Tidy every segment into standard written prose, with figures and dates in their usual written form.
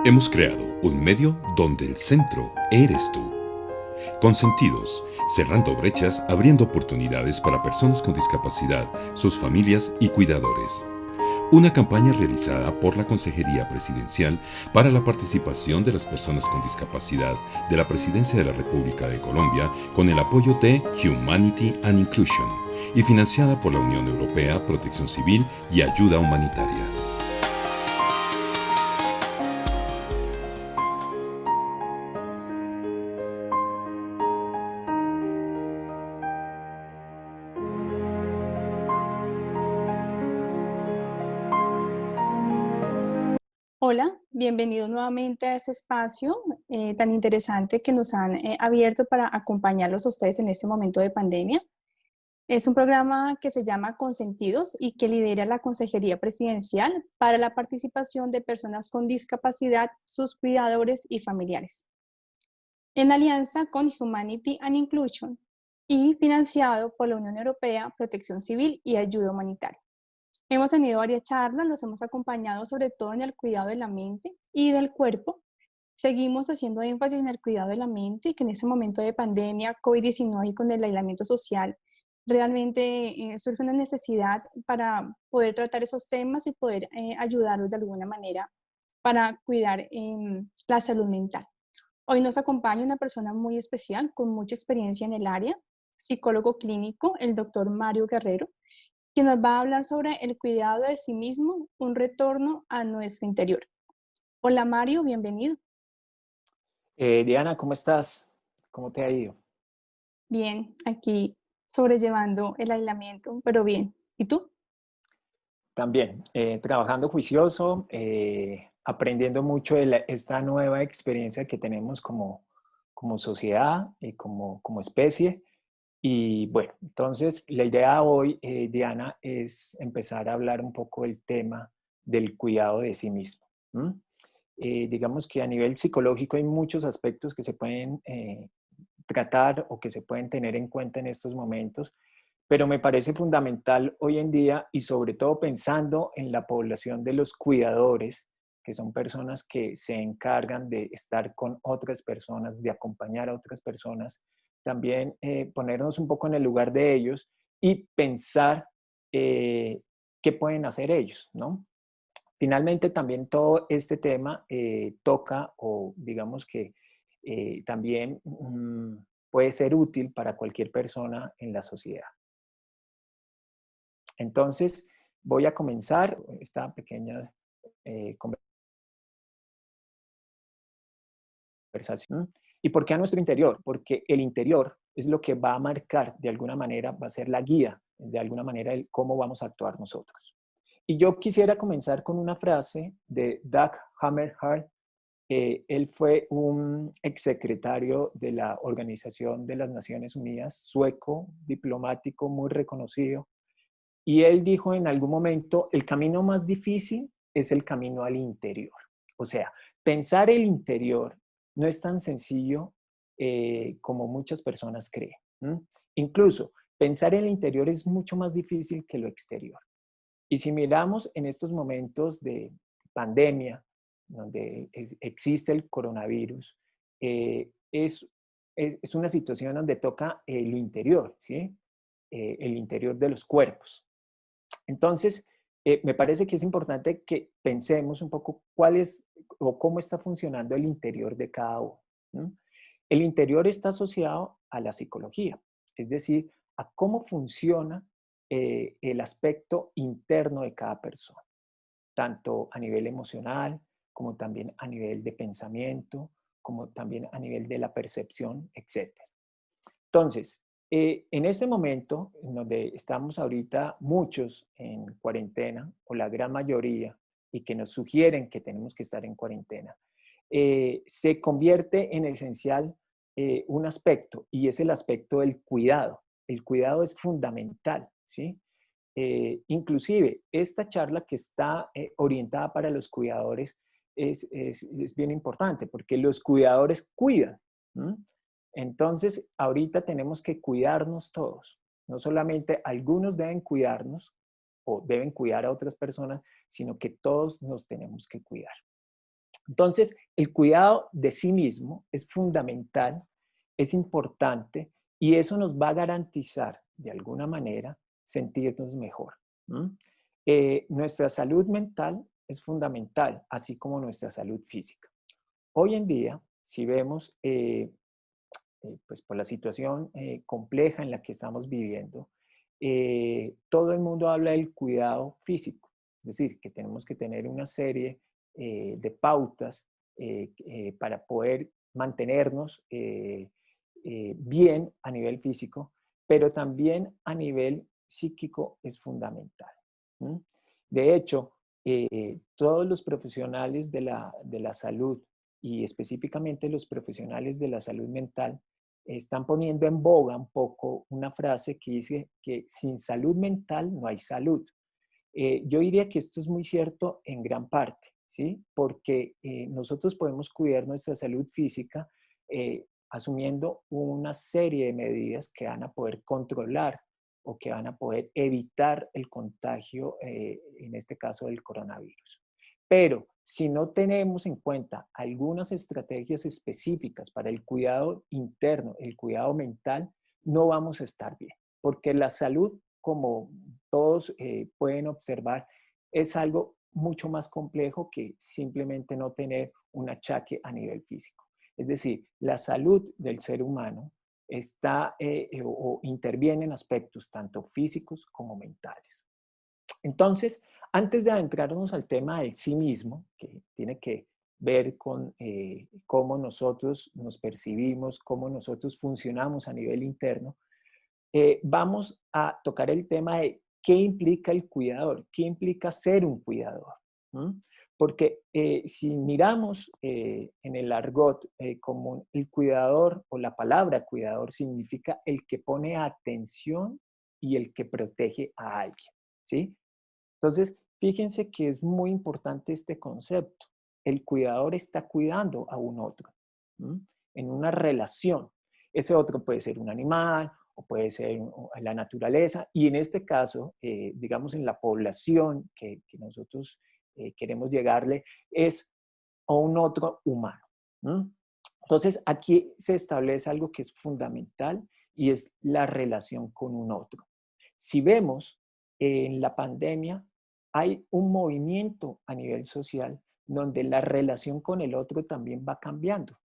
Hemos creado un medio donde el centro eres tú. Con sentidos, cerrando brechas, abriendo oportunidades para personas con discapacidad, sus familias y cuidadores. Una campaña realizada por la Consejería Presidencial para la participación de las personas con discapacidad de la Presidencia de la República de Colombia con el apoyo de Humanity and Inclusion y financiada por la Unión Europea, Protección Civil y Ayuda Humanitaria. Hola, bienvenidos nuevamente a este espacio tan interesante que nos han abierto para acompañarlos a ustedes en este momento de pandemia. Es un programa que se llama Consentidos y que lidera la Consejería Presidencial para la participación de personas con discapacidad, sus cuidadores y familiares, en alianza con Humanity and Inclusion y financiado por la Unión Europea, Protección Civil y Ayuda Humanitaria. Hemos tenido varias charlas, los hemos acompañado sobre todo en el cuidado de la mente y del cuerpo. Seguimos haciendo énfasis en el cuidado de la mente y que en este momento de pandemia, COVID-19 y con el aislamiento social, realmente surge una necesidad para poder tratar esos temas y poder ayudarlos de alguna manera para cuidar la salud mental. Hoy nos acompaña una persona muy especial, con mucha experiencia en el área, psicólogo clínico, el doctor Mario Guerrero, quien nos va a hablar sobre el cuidado de sí mismo, un retorno a nuestro interior. Hola Mario, bienvenido. Diana, ¿cómo estás? ¿Cómo te ha ido? Bien, aquí sobrellevando el aislamiento, pero bien. ¿Y tú? También, trabajando juicioso, aprendiendo mucho de esta nueva experiencia que tenemos como sociedad y como especie. Y bueno, entonces la idea hoy, Diana, es empezar a hablar un poco del tema del cuidado de sí mismo. ¿M? Digamos que a nivel psicológico hay muchos aspectos que se pueden tratar o que se pueden tener en cuenta en estos momentos, pero me parece fundamental hoy en día y sobre todo pensando en la población de los cuidadores, que son personas que se encargan de estar con otras personas, de acompañar a otras personas, también ponernos un poco en el lugar de ellos y pensar qué pueden hacer ellos, ¿no? Finalmente, también todo este tema toca o digamos que también puede ser útil para cualquier persona en la sociedad. Entonces, voy a comenzar esta pequeña conversación. ¿Y por qué a nuestro interior? Porque el interior es lo que va a marcar de alguna manera, va a ser la guía de alguna manera el cómo vamos a actuar nosotros. Y yo quisiera comenzar con una frase de Dag Hammarskjöld. Él fue un exsecretario de la Organización de las Naciones Unidas, sueco, diplomático muy reconocido, y él dijo en algún momento, el camino más difícil es el camino al interior. O sea, pensar el interior no es tan sencillo como muchas personas creen. Incluso, pensar en el interior es mucho más difícil que lo exterior. Y si miramos en estos momentos de pandemia, donde existe el coronavirus, es una situación donde toca el interior, ¿sí? El interior de los cuerpos. Entonces, me parece que es importante que pensemos un poco cuál es o cómo está funcionando el interior de cada uno. ¿No? El interior está asociado a la psicología, es decir, a cómo funciona el aspecto interno de cada persona, tanto a nivel emocional, como también a nivel de pensamiento, como también a nivel de la percepción, etcétera. Entonces, en este momento, en donde estamos ahorita muchos en cuarentena, o la gran mayoría, y que nos sugieren que tenemos que estar en cuarentena, se convierte en esencial un aspecto, y es el aspecto del cuidado. El cuidado es fundamental, ¿sí? Inclusive, esta charla que está orientada para los cuidadores es bien importante, porque los cuidadores cuidan. ¿Mm? Entonces, ahorita tenemos que cuidarnos todos. No solamente algunos deben cuidarnos o deben cuidar a otras personas, sino que todos nos tenemos que cuidar. Entonces, el cuidado de sí mismo es fundamental, es importante y eso nos va a garantizar, de alguna manera, sentirnos mejor. Nuestra salud mental es fundamental, así como nuestra salud física. Hoy en día, si vemos, pues por la situación compleja en la que estamos viviendo, todo el mundo habla del cuidado físico, es decir, que tenemos que tener una serie de pautas para poder mantenernos bien a nivel físico, pero también a nivel psíquico es fundamental. De hecho, todos los profesionales de la salud y específicamente los profesionales de la salud mental están poniendo en boga un poco una frase que dice que sin salud mental no hay salud. Yo diría que esto es muy cierto en gran parte, ¿sí? Porque nosotros podemos cuidar nuestra salud física asumiendo una serie de medidas que van a poder controlar o que van a poder evitar el contagio, en este caso del coronavirus. Pero si no tenemos en cuenta algunas estrategias específicas para el cuidado interno, el cuidado mental, no vamos a estar bien, porque la salud, como todos pueden observar, es algo mucho más complejo que simplemente no tener un achaque a nivel físico. Es decir, la salud del ser humano está o interviene en aspectos tanto físicos como mentales. Entonces, antes de adentrarnos al tema del sí mismo, que tiene que ver con cómo nosotros nos percibimos, cómo nosotros funcionamos a nivel interno, vamos a tocar el tema de qué implica el cuidador, qué implica ser un cuidador. Porque si miramos en el argot como el cuidador o la palabra cuidador significa el que pone atención y el que protege a alguien, ¿sí? Entonces, fíjense que es muy importante este concepto. El cuidador está cuidando a un otro, en una relación. Ese otro puede ser un animal o puede ser la naturaleza y en este caso, digamos en la población que nosotros queremos llegarle, es a un otro humano. Entonces, aquí se establece algo que es fundamental y es la relación con un otro. Si vemos en la pandemia, hay un movimiento a nivel social donde la relación con el otro también va cambiando.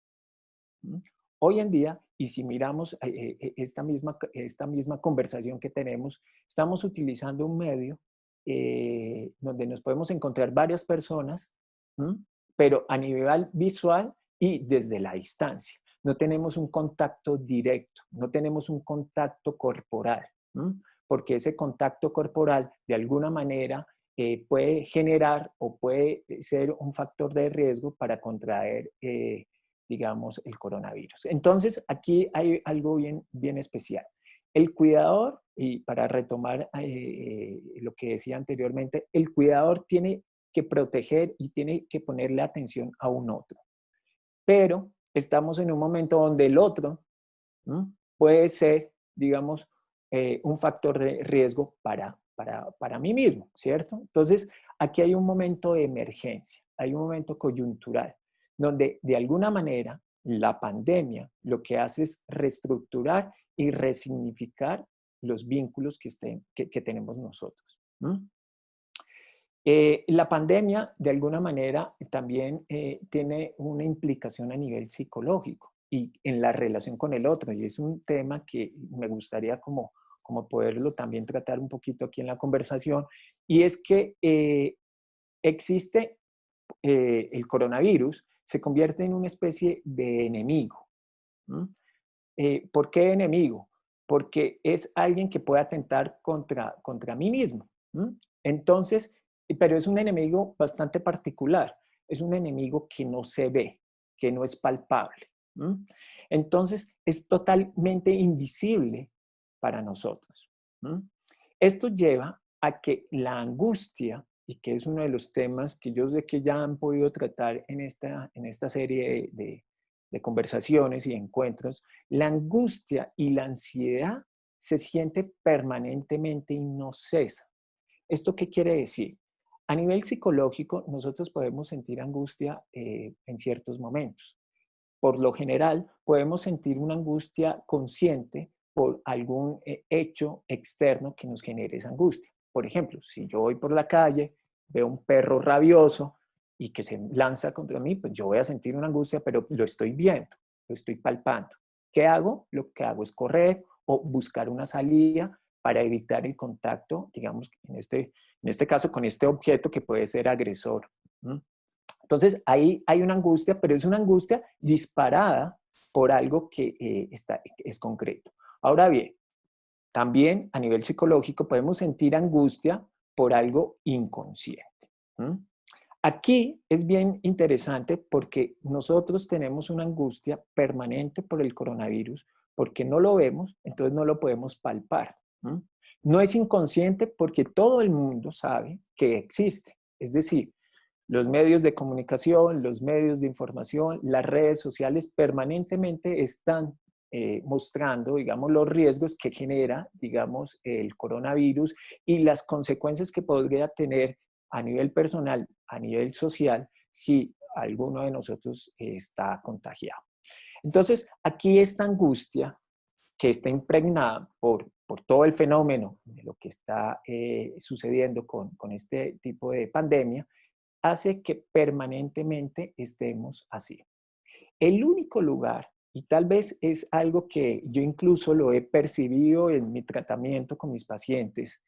Hoy en día, y si miramos esta misma conversación que tenemos, estamos utilizando un medio donde nos podemos encontrar varias personas, pero a nivel visual y desde la distancia. No tenemos un contacto directo, no tenemos un contacto corporal, porque ese contacto corporal de alguna manera puede generar o puede ser un factor de riesgo para contraer digamos, el coronavirus. Entonces, aquí hay algo bien especial. El cuidador, y para retomar lo que decía anteriormente, el cuidador tiene que proteger y tiene que ponerle atención a un otro. Pero estamos en un momento donde el otro puede ser, digamos, un factor de riesgo para mí mismo, ¿cierto? Entonces, aquí hay un momento de emergencia, hay un momento coyuntural donde de alguna manera la pandemia lo que hace es reestructurar y resignificar los vínculos que tenemos nosotros. La pandemia de alguna manera también tiene una implicación a nivel psicológico y en la relación con el otro y es un tema que me gustaría como poderlo también tratar un poquito aquí en la conversación y es que existe el coronavirus se convierte en una especie de enemigo. ¿Por qué enemigo? Porque es alguien que puede atentar contra mí mismo. Entonces, pero es un enemigo bastante particular. Es un enemigo que no se ve, que no es palpable. Entonces, es totalmente invisible para nosotros. Esto lleva a que la angustia, y que es uno de los temas que yo sé que ya han podido tratar en esta serie de conversaciones y encuentros, la angustia y la ansiedad se siente permanentemente y no cesa. ¿Esto qué quiere decir? A nivel psicológico, nosotros podemos sentir angustia en ciertos momentos. Por lo general, podemos sentir una angustia consciente por algún hecho externo que nos genere esa angustia. Por ejemplo, si yo voy por la calle, veo un perro rabioso y que se lanza contra mí, pues yo voy a sentir una angustia, pero lo estoy viendo, lo estoy palpando. ¿Qué hago? Lo que hago es correr o buscar una salida para evitar el contacto, digamos, en este caso, con este objeto que puede ser agresor. Entonces, ahí hay una angustia, pero es una angustia disparada por algo que es concreto. Ahora bien, también a nivel psicológico podemos sentir angustia por algo inconsciente. Aquí es bien interesante porque nosotros tenemos una angustia permanente por el coronavirus, porque no lo vemos, entonces no lo podemos palpar. No es inconsciente porque todo el mundo sabe que existe. Es decir, los medios de comunicación, los medios de información, las redes sociales permanentemente están mostrando, digamos, los riesgos que genera, digamos, el coronavirus y las consecuencias que podría tener a nivel personal, a nivel social, si alguno de nosotros está contagiado. Entonces, aquí esta angustia que está impregnada por todo el fenómeno de lo que está sucediendo con este tipo de pandemia, hace que permanentemente estemos así. El único lugar, y tal vez es algo que yo incluso lo he percibido en mi tratamiento con mis pacientes,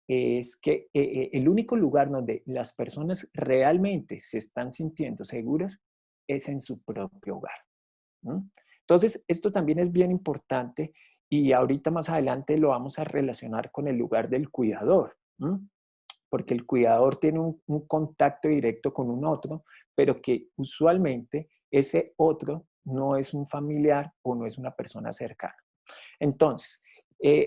es que el único lugar donde las personas realmente se están sintiendo seguras es en su propio hogar. Entonces, esto también es bien importante y ahorita más adelante lo vamos a relacionar con el lugar del cuidador, porque el cuidador tiene un contacto directo con un otro, pero que usualmente ese otro no es un familiar o no es una persona cercana. Entonces,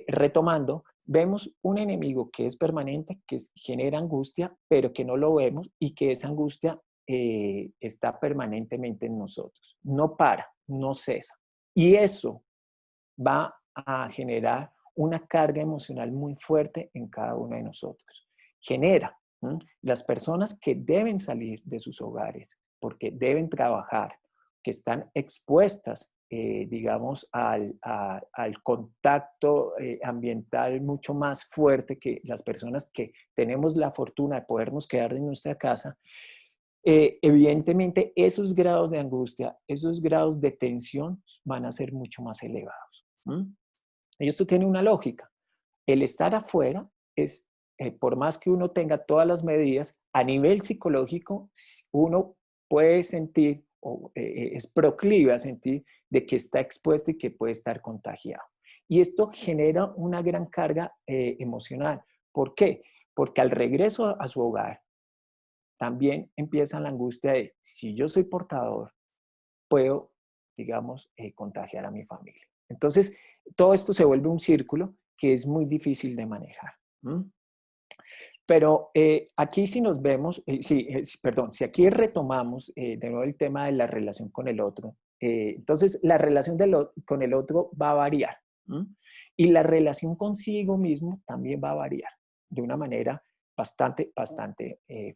retomando, vemos un enemigo que es permanente, que genera angustia, pero que no lo vemos y que esa angustia está permanentemente en nosotros. No para, no cesa. Y eso va a generar una carga emocional muy fuerte en cada uno de nosotros. Genera las personas que deben salir de sus hogares porque deben trabajar, que están expuestas, digamos, al contacto ambiental mucho más fuerte que las personas que tenemos la fortuna de podernos quedar en nuestra casa. Evidentemente, esos grados de angustia, esos grados de tensión van a ser mucho más elevados. Y esto tiene una lógica. El estar afuera es, por más que uno tenga todas las medidas, a nivel psicológico, uno puede sentir, o es proclive a sentir, de que está expuesto y que puede estar contagiado. Y esto genera una gran carga emocional. ¿Por qué? Porque al regreso a su hogar, también empieza la angustia de, si yo soy portador, puedo, digamos, contagiar a mi familia. Entonces, todo esto se vuelve un círculo que es muy difícil de manejar. Pero aquí si nos vemos, si aquí retomamos de nuevo el tema de la relación con el otro, entonces la relación con el otro va a variar. Y la relación consigo mismo también va a variar de una manera bastante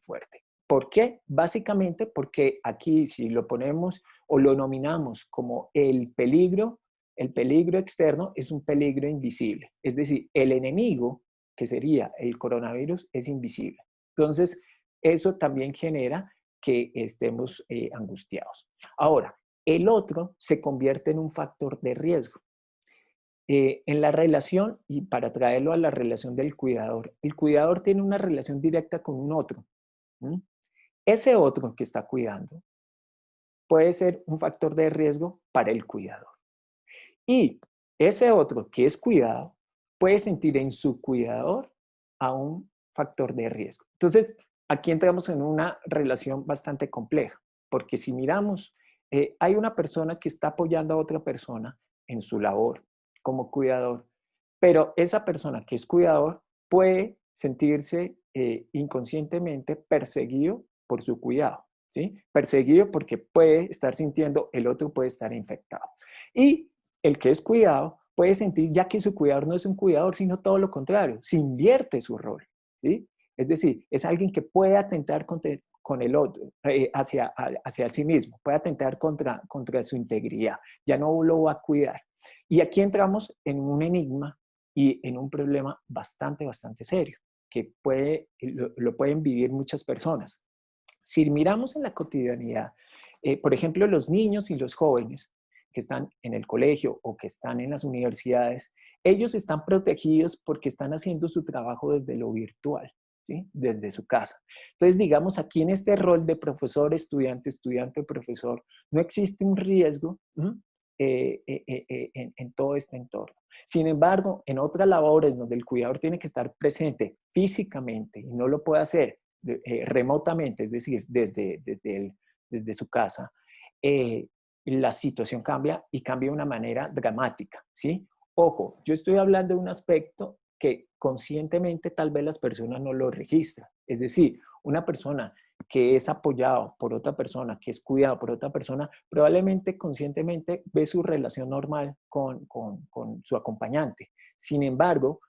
fuerte. ¿Por qué? Básicamente porque aquí si lo ponemos o lo nominamos como el peligro externo es un peligro invisible. Es decir, el enemigo, que sería el coronavirus, es invisible. Entonces, eso también genera que estemos angustiados. Ahora, el otro se convierte en un factor de riesgo. En la relación, y para traerlo a la relación del cuidador, el cuidador tiene una relación directa con un otro. Ese otro que está cuidando puede ser un factor de riesgo para el cuidador. Y ese otro que es cuidado puede sentir en su cuidador a un factor de riesgo. Entonces, aquí entramos en una relación bastante compleja, porque si miramos, hay una persona que está apoyando a otra persona en su labor como cuidador, pero esa persona que es cuidador puede sentirse inconscientemente perseguido por su cuidado, ¿sí? Perseguido porque puede estar sintiendo, el otro puede estar infectado. Y el que es cuidado puede sentir ya que su cuidador no es un cuidador, sino todo lo contrario, se invierte su rol, ¿sí? Es decir, es alguien que puede atentar con el otro, hacia sí mismo, puede atentar contra su integridad, ya no lo va a cuidar. Y aquí entramos en un enigma y en un problema bastante serio, que lo pueden vivir muchas personas. Si miramos en la cotidianidad, por ejemplo, los niños y los jóvenes que están en el colegio o que están en las universidades, ellos están protegidos porque están haciendo su trabajo desde lo virtual, ¿sí? Desde su casa. Entonces, digamos, aquí en este rol de profesor, estudiante, estudiante, profesor, no existe un riesgo en todo este entorno. Sin embargo, en otras labores donde el cuidador tiene que estar presente físicamente y no lo puede hacer remotamente, es decir, desde su casa, la situación cambia y cambia de una manera dramática, ¿sí? Ojo, yo estoy hablando de un aspecto que conscientemente tal vez las personas no lo registran. Es decir, una persona que es apoyado por otra persona, que es cuidado por otra persona, probablemente conscientemente ve su relación normal con su acompañante. Sin embargo,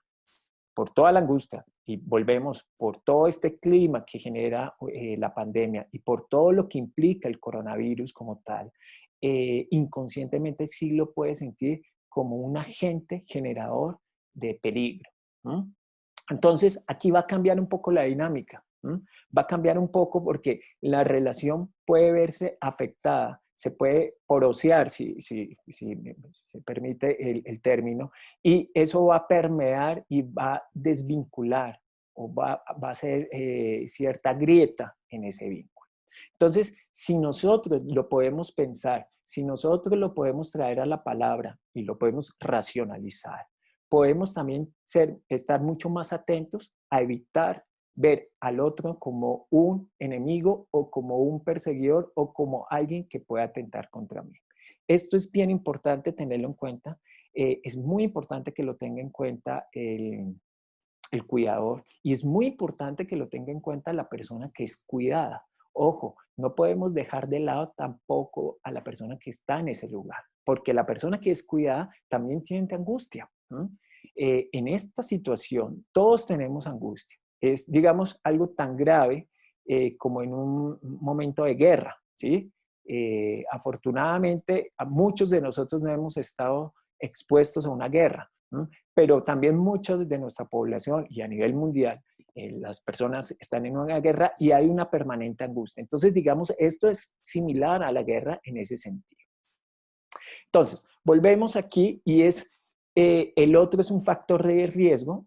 por toda la angustia y volvemos por todo este clima que genera la pandemia y por todo lo que implica el coronavirus como tal, inconscientemente sí lo puede sentir como un agente generador de peligro. ¿Mm? Entonces, aquí va a cambiar un poco la dinámica. Va a cambiar un poco porque la relación puede verse afectada, se puede porosear, si se permite el término, y eso va a permear y va a desvincular o va a hacer cierta grieta en ese vínculo. Entonces, si nosotros lo podemos pensar, si nosotros lo podemos traer a la palabra y lo podemos racionalizar, podemos también estar mucho más atentos a evitar ver al otro como un enemigo o como un perseguidor o como alguien que pueda atentar contra mí. Esto es bien importante tenerlo en cuenta. Es muy importante que lo tenga en cuenta el cuidador y es muy importante que lo tenga en cuenta la persona que es cuidada. Ojo, no podemos dejar de lado tampoco a la persona que está en ese lugar, porque la persona que es cuidada también siente angustia. En esta situación, todos tenemos angustia. Es, digamos, algo tan grave como en un momento de guerra, ¿sí? Afortunadamente, a muchos de nosotros no hemos estado expuestos a una guerra, pero también muchos de nuestra población y a nivel mundial, las personas están en una guerra y hay una permanente angustia. Entonces, digamos, esto es similar a la guerra en ese sentido. Entonces, volvemos aquí y el otro es un factor de riesgo,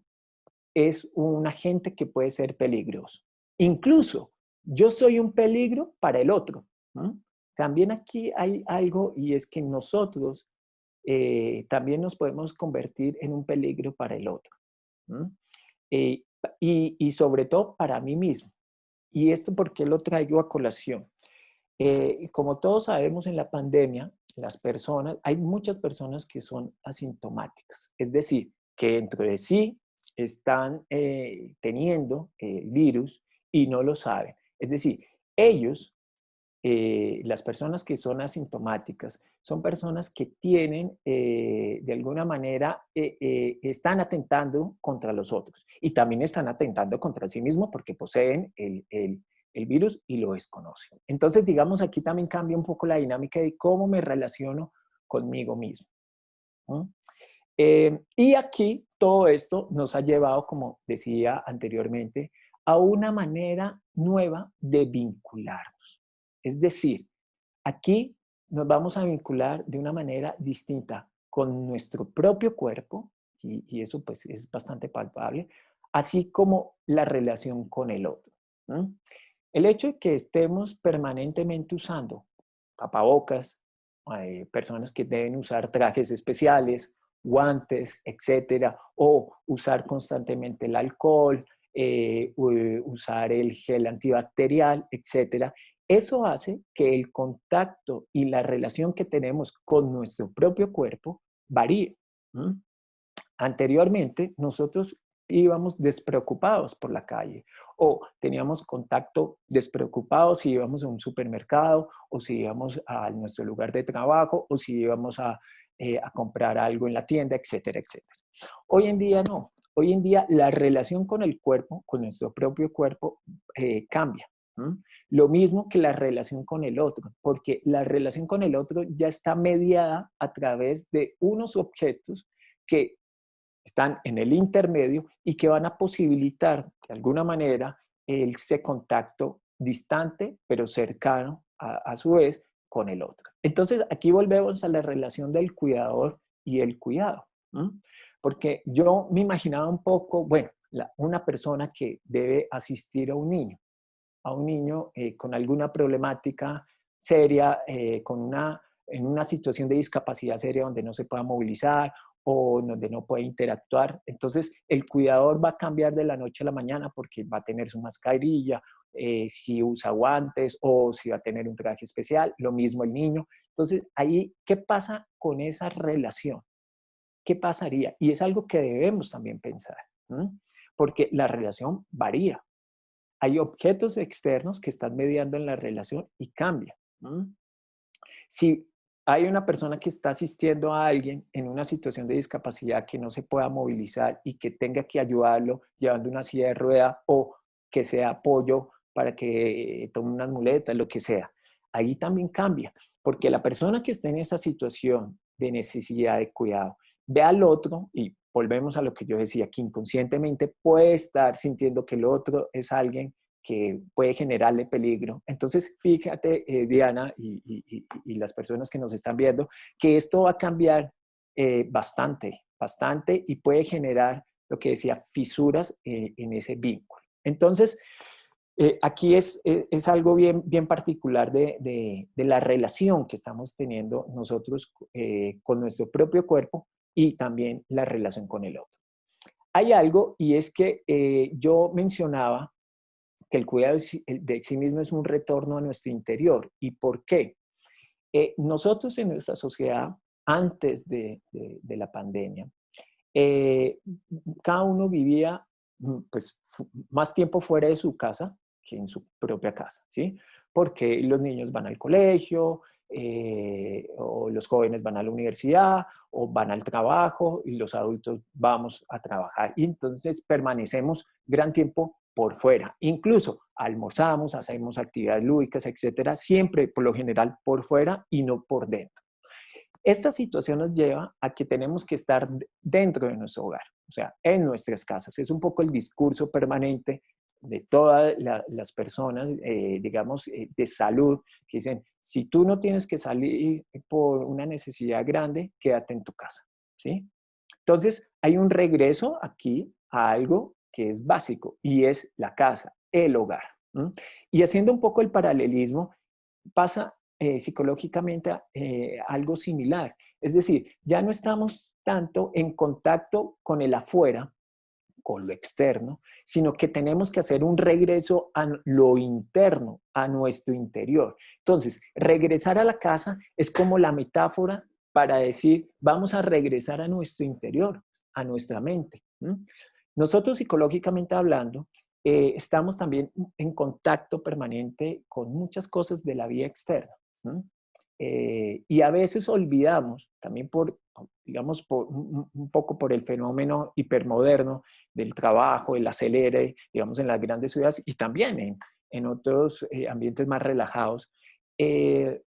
es un agente que puede ser peligroso. Incluso, yo soy un peligro para el otro. También aquí hay algo y es que nosotros también nos podemos convertir en un peligro para el otro. Y sobre todo para mí mismo. ¿Y esto por qué lo traigo a colación? Como todos sabemos, en la pandemia, hay muchas personas que son asintomáticas, es decir, que dentro de sí están teniendo el virus y no lo saben. Es decir, ellos, las personas que son asintomáticas, son personas que tienen, de alguna manera, están atentando contra los otros y también están atentando contra sí mismos porque poseen el virus y lo desconocen. Entonces, digamos, aquí también cambia un poco la dinámica de cómo me relaciono conmigo mismo. Y aquí todo esto nos ha llevado, como decía anteriormente, a una manera nueva de vincularnos. Es decir, aquí nos vamos a vincular de una manera distinta con nuestro propio cuerpo, y eso pues es bastante palpable, así como la relación con el otro. El hecho de que estemos permanentemente usando tapabocas, personas que deben usar trajes especiales, guantes, etcétera, o usar constantemente el alcohol, usar el gel antibacterial, etcétera, eso hace que el contacto y la relación que tenemos con nuestro propio cuerpo varíe. Anteriormente, nosotros íbamos despreocupados por la calle o teníamos contacto despreocupados si íbamos a un supermercado o si íbamos a nuestro lugar de trabajo o si íbamos a comprar algo en la tienda, etcétera, etcétera. Hoy en día no. Hoy en día la relación con el cuerpo, con nuestro propio cuerpo, cambia. Lo mismo que la relación con el otro, porque la relación con el otro ya está mediada a través de unos objetos que están en el intermedio y que van a posibilitar de alguna manera ese contacto distante pero cercano a su vez con el otro. Entonces aquí volvemos a la relación del cuidador y el cuidado, porque yo me imaginaba un poco, bueno, una persona que debe asistir a un niño con alguna problemática seria, en una situación de discapacidad seria donde no se pueda movilizar o donde no puede interactuar. Entonces, el cuidador va a cambiar de la noche a la mañana porque va a tener su mascarilla, si usa guantes o si va a tener un traje especial, lo mismo el niño. Entonces, ahí, ¿qué pasa con esa relación? ¿Qué pasaría? Y es algo que debemos también pensar, porque la relación varía. Hay objetos externos que están mediando en la relación y cambian. Si hay una persona que está asistiendo a alguien en una situación de discapacidad que no se pueda movilizar y que tenga que ayudarlo llevando una silla de rueda o que sea apoyo para que tome unas muletas, lo que sea, ahí también cambia, porque la persona que está en esa situación de necesidad de cuidado ve al otro y volvemos a lo que yo decía, que inconscientemente puede estar sintiendo que el otro es alguien que puede generarle peligro. Entonces, fíjate, Diana, y las personas que nos están viendo, que esto va a cambiar bastante, bastante y puede generar lo que decía, fisuras en ese vínculo. Entonces, aquí es algo bien, bien particular de la relación que estamos teniendo nosotros con nuestro propio cuerpo y también la relación con el otro. Hay algo y es que yo mencionaba que el cuidado de sí mismo es un retorno a nuestro interior. ¿Y por qué? Nosotros en nuestra sociedad, antes de la pandemia, eh, cada uno vivía pues, más tiempo fuera de su casa que en su propia casa, ¿sí? Porque los niños van al colegio, o los jóvenes van a la universidad, o van al trabajo, y los adultos vamos a trabajar. Y entonces permanecemos gran tiempo por fuera. Incluso almorzamos, hacemos actividades lúdicas, etcétera, siempre por lo general por fuera y no por dentro. Esta situación nos lleva a que tenemos que estar dentro de nuestro hogar, o sea, en nuestras casas. Es un poco el discurso permanente de todas las personas, digamos, de salud, que dicen, si tú no tienes que salir por una necesidad grande, quédate en tu casa, ¿sí? Entonces, hay un regreso aquí a algo que es básico y es la casa, el hogar. Y haciendo un poco el paralelismo, pasa psicológicamente algo similar. Es decir, ya no estamos tanto en contacto con el afuera, con lo externo, sino que tenemos que hacer un regreso a lo interno, a nuestro interior. Entonces, regresar a la casa es como la metáfora para decir, vamos a regresar a nuestro interior, a nuestra mente. Nosotros psicológicamente hablando, estamos también en contacto permanente con muchas cosas de la vida externa. Y a veces olvidamos, también digamos, un poco por el fenómeno hipermoderno del trabajo, el acelere, digamos, en las grandes ciudades y también en otros ambientes más relajados,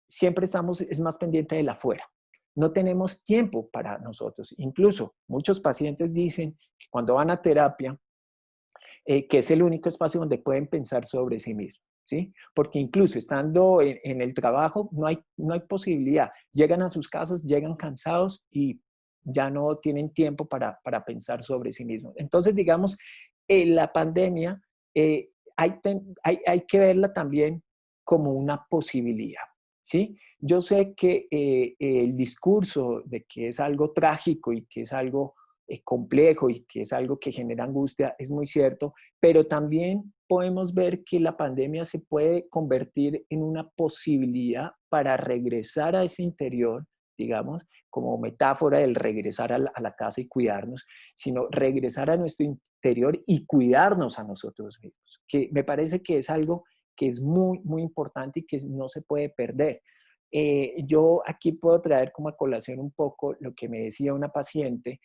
siempre es más pendiente del afuera. No tenemos tiempo para nosotros. Incluso muchos pacientes dicen que cuando van a terapia, que es el único espacio donde pueden pensar sobre sí mismos, ¿sí? Porque incluso estando en el trabajo no hay posibilidad. Llegan a sus casas, llegan cansados y ya no tienen tiempo para pensar sobre sí mismos. Entonces, digamos, la pandemia hay que verla también como una posibilidad, ¿sí? Yo sé que el discurso de que es algo trágico y que es algo complejo y que es algo que genera angustia, es muy cierto, pero también podemos ver que la pandemia se puede convertir en una posibilidad para regresar a ese interior, digamos, como metáfora del regresar a la casa y cuidarnos, sino regresar a nuestro interior y cuidarnos a nosotros mismos, que me parece que es algo que es muy, muy importante y que no se puede perder. Yo aquí puedo traer como a colación un poco lo que me decía una paciente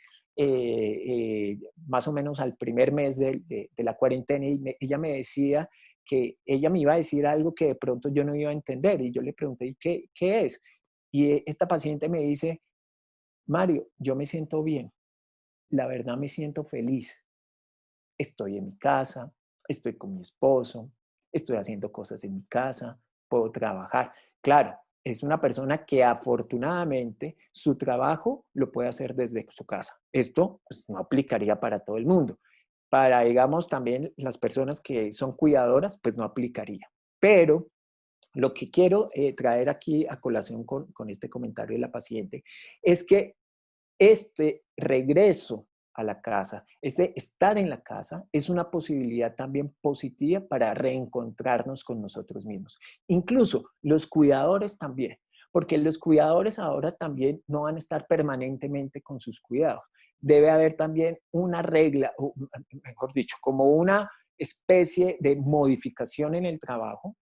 más o menos al primer mes de la cuarentena, y ella me decía que ella me iba a decir algo que de pronto yo no iba a entender, y yo le pregunté, ¿y qué es? Y esta paciente me dice, Mario, yo me siento bien, la verdad me siento feliz, estoy en mi casa, estoy con mi esposo, estoy haciendo cosas en mi casa, puedo trabajar. Claro, es una persona que afortunadamente su trabajo lo puede hacer desde su casa. Esto pues, no aplicaría para todo el mundo. Para, digamos, también las personas que son cuidadoras, pues no aplicaría. Pero lo que quiero traer aquí a colación con este comentario de la paciente es que este regreso a la casa, este estar en la casa, es una posibilidad también positiva para reencontrarnos con nosotros mismos. Incluso los cuidadores también, porque los cuidadores ahora también no van a estar permanentemente con sus cuidados. Debe haber también una regla, o mejor dicho, como una especie de modificación en el trabajo.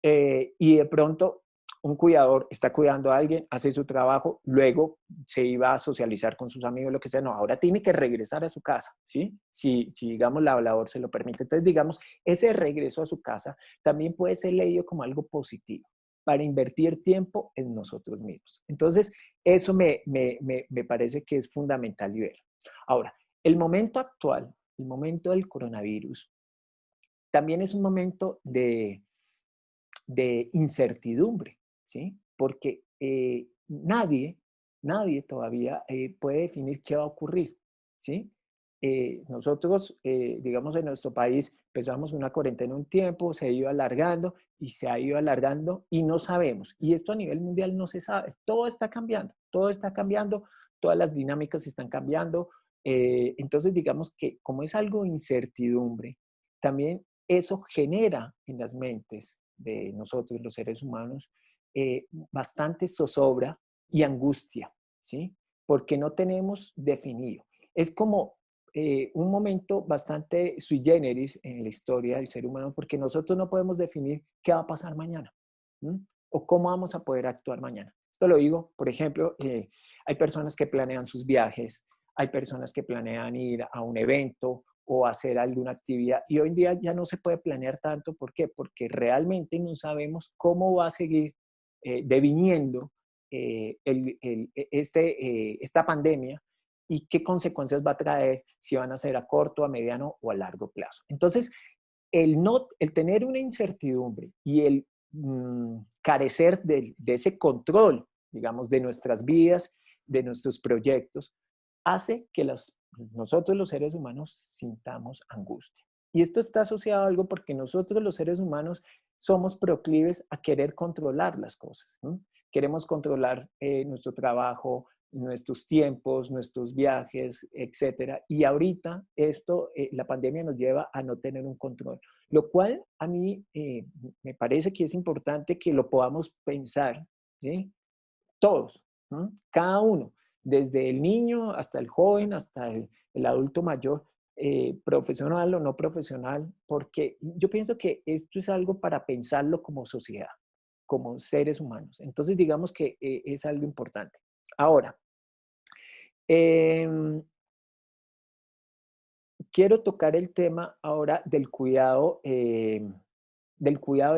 Y de pronto un cuidador está cuidando a alguien, hace su trabajo, luego se iba a socializar con sus amigos, lo que sea, no, ahora tiene que regresar a su casa, ¿sí? Si digamos, la labor se lo permite. Entonces, digamos, ese regreso a su casa también puede ser leído como algo positivo para invertir tiempo en nosotros mismos. Entonces, eso me parece que es fundamental y ver. Ahora, el momento actual, el momento del coronavirus, también es un momento de incertidumbre, ¿sí? Porque nadie todavía puede definir qué va a ocurrir, ¿sí? Nosotros, digamos, en nuestro país empezamos una cuarentena un tiempo, se ha ido alargando y se ha ido alargando y no sabemos. Y esto a nivel mundial no se sabe. Todo está cambiando, todas las dinámicas están cambiando. Entonces, digamos que como es algo de incertidumbre, también eso genera en las mentes de nosotros, los seres humanos, bastante zozobra y angustia, ¿sí? Porque no tenemos definido. Es como un momento bastante sui generis en la historia del ser humano, porque nosotros no podemos definir qué va a pasar mañana, ¿sí? O cómo vamos a poder actuar mañana. Esto lo digo, por ejemplo, hay personas que planean sus viajes, hay personas que planean ir a un evento o hacer alguna actividad. Y hoy en día ya no se puede planear tanto. ¿Por qué? Porque realmente no sabemos cómo va a seguir deviniendo esta pandemia y qué consecuencias va a traer, si van a ser a corto, a mediano o a largo plazo. Entonces, el tener una incertidumbre y el carecer de ese control, digamos, de nuestras vidas, de nuestros proyectos, hace que nosotros los seres humanos sintamos angustia. Y esto está asociado a algo porque nosotros los seres humanos somos proclives a querer controlar las cosas, ¿no? Queremos controlar nuestro trabajo, nuestros tiempos, nuestros viajes, etcétera. Y ahorita la pandemia nos lleva a no tener un control, lo cual a mí me parece que es importante que lo podamos pensar, ¿sí? Todos, ¿no? Cada uno, desde el niño hasta el joven, hasta el adulto mayor, profesional o no profesional, porque yo pienso que esto es algo para pensarlo como sociedad, como seres humanos. Entonces, digamos que es algo importante. Ahora, em, quiero tocar el tema ahora del cuidado de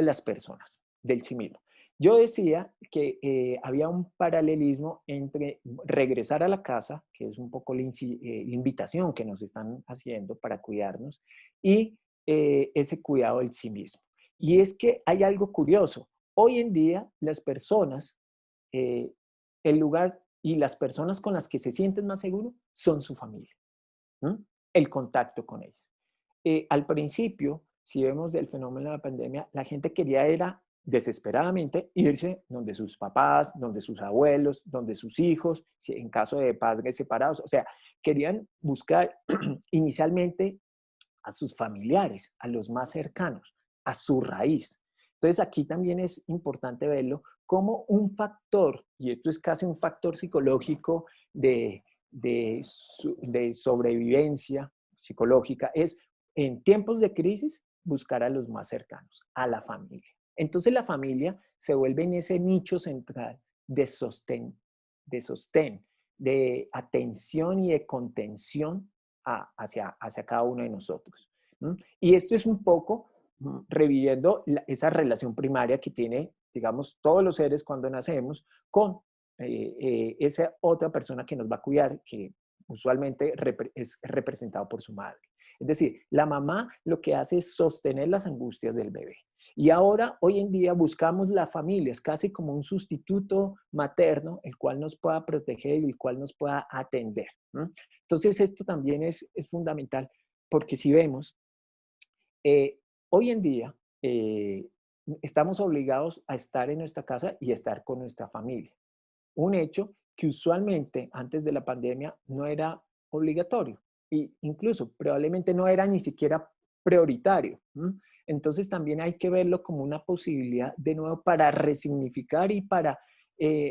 las personas, del sí mismo. Yo decía que había un paralelismo entre regresar a la casa, que es un poco la invitación que nos están haciendo para cuidarnos, y ese cuidado del sí mismo. Y es que hay algo curioso. Hoy en día las personas, eh, el lugar y las personas con las que se sienten más seguros son su familia. ¿Mm? El contacto con ellos. Al principio, si vemos del fenómeno de la pandemia, la gente quería era desesperadamente irse donde sus papás, donde sus abuelos, donde sus hijos, si en caso de padres separados, o sea, querían buscar inicialmente a sus familiares, a los más cercanos, a su raíz. Entonces aquí también es importante verlo como un factor, y esto es casi un factor psicológico de sobrevivencia psicológica, es en tiempos de crisis buscar a los más cercanos, a la familia. Entonces la familia se vuelve en ese nicho central de sostén, de atención y de contención hacia cada uno de nosotros. Y esto es un poco reviviendo esa relación primaria que tiene, digamos, todos los seres cuando nacemos con esa otra persona que nos va a cuidar, que usualmente es representado por su madre. Es decir, la mamá lo que hace es sostener las angustias del bebé. Y ahora, hoy en día, buscamos la familia, es casi como un sustituto materno, el cual nos pueda proteger y el cual nos pueda atender. Entonces, esto también es fundamental, porque si vemos, hoy en día estamos obligados a estar en nuestra casa y a estar con nuestra familia. Un hecho que usualmente antes de la pandemia no era obligatorio e incluso probablemente no era ni siquiera prioritario. Entonces también hay que verlo como una posibilidad de nuevo para resignificar y para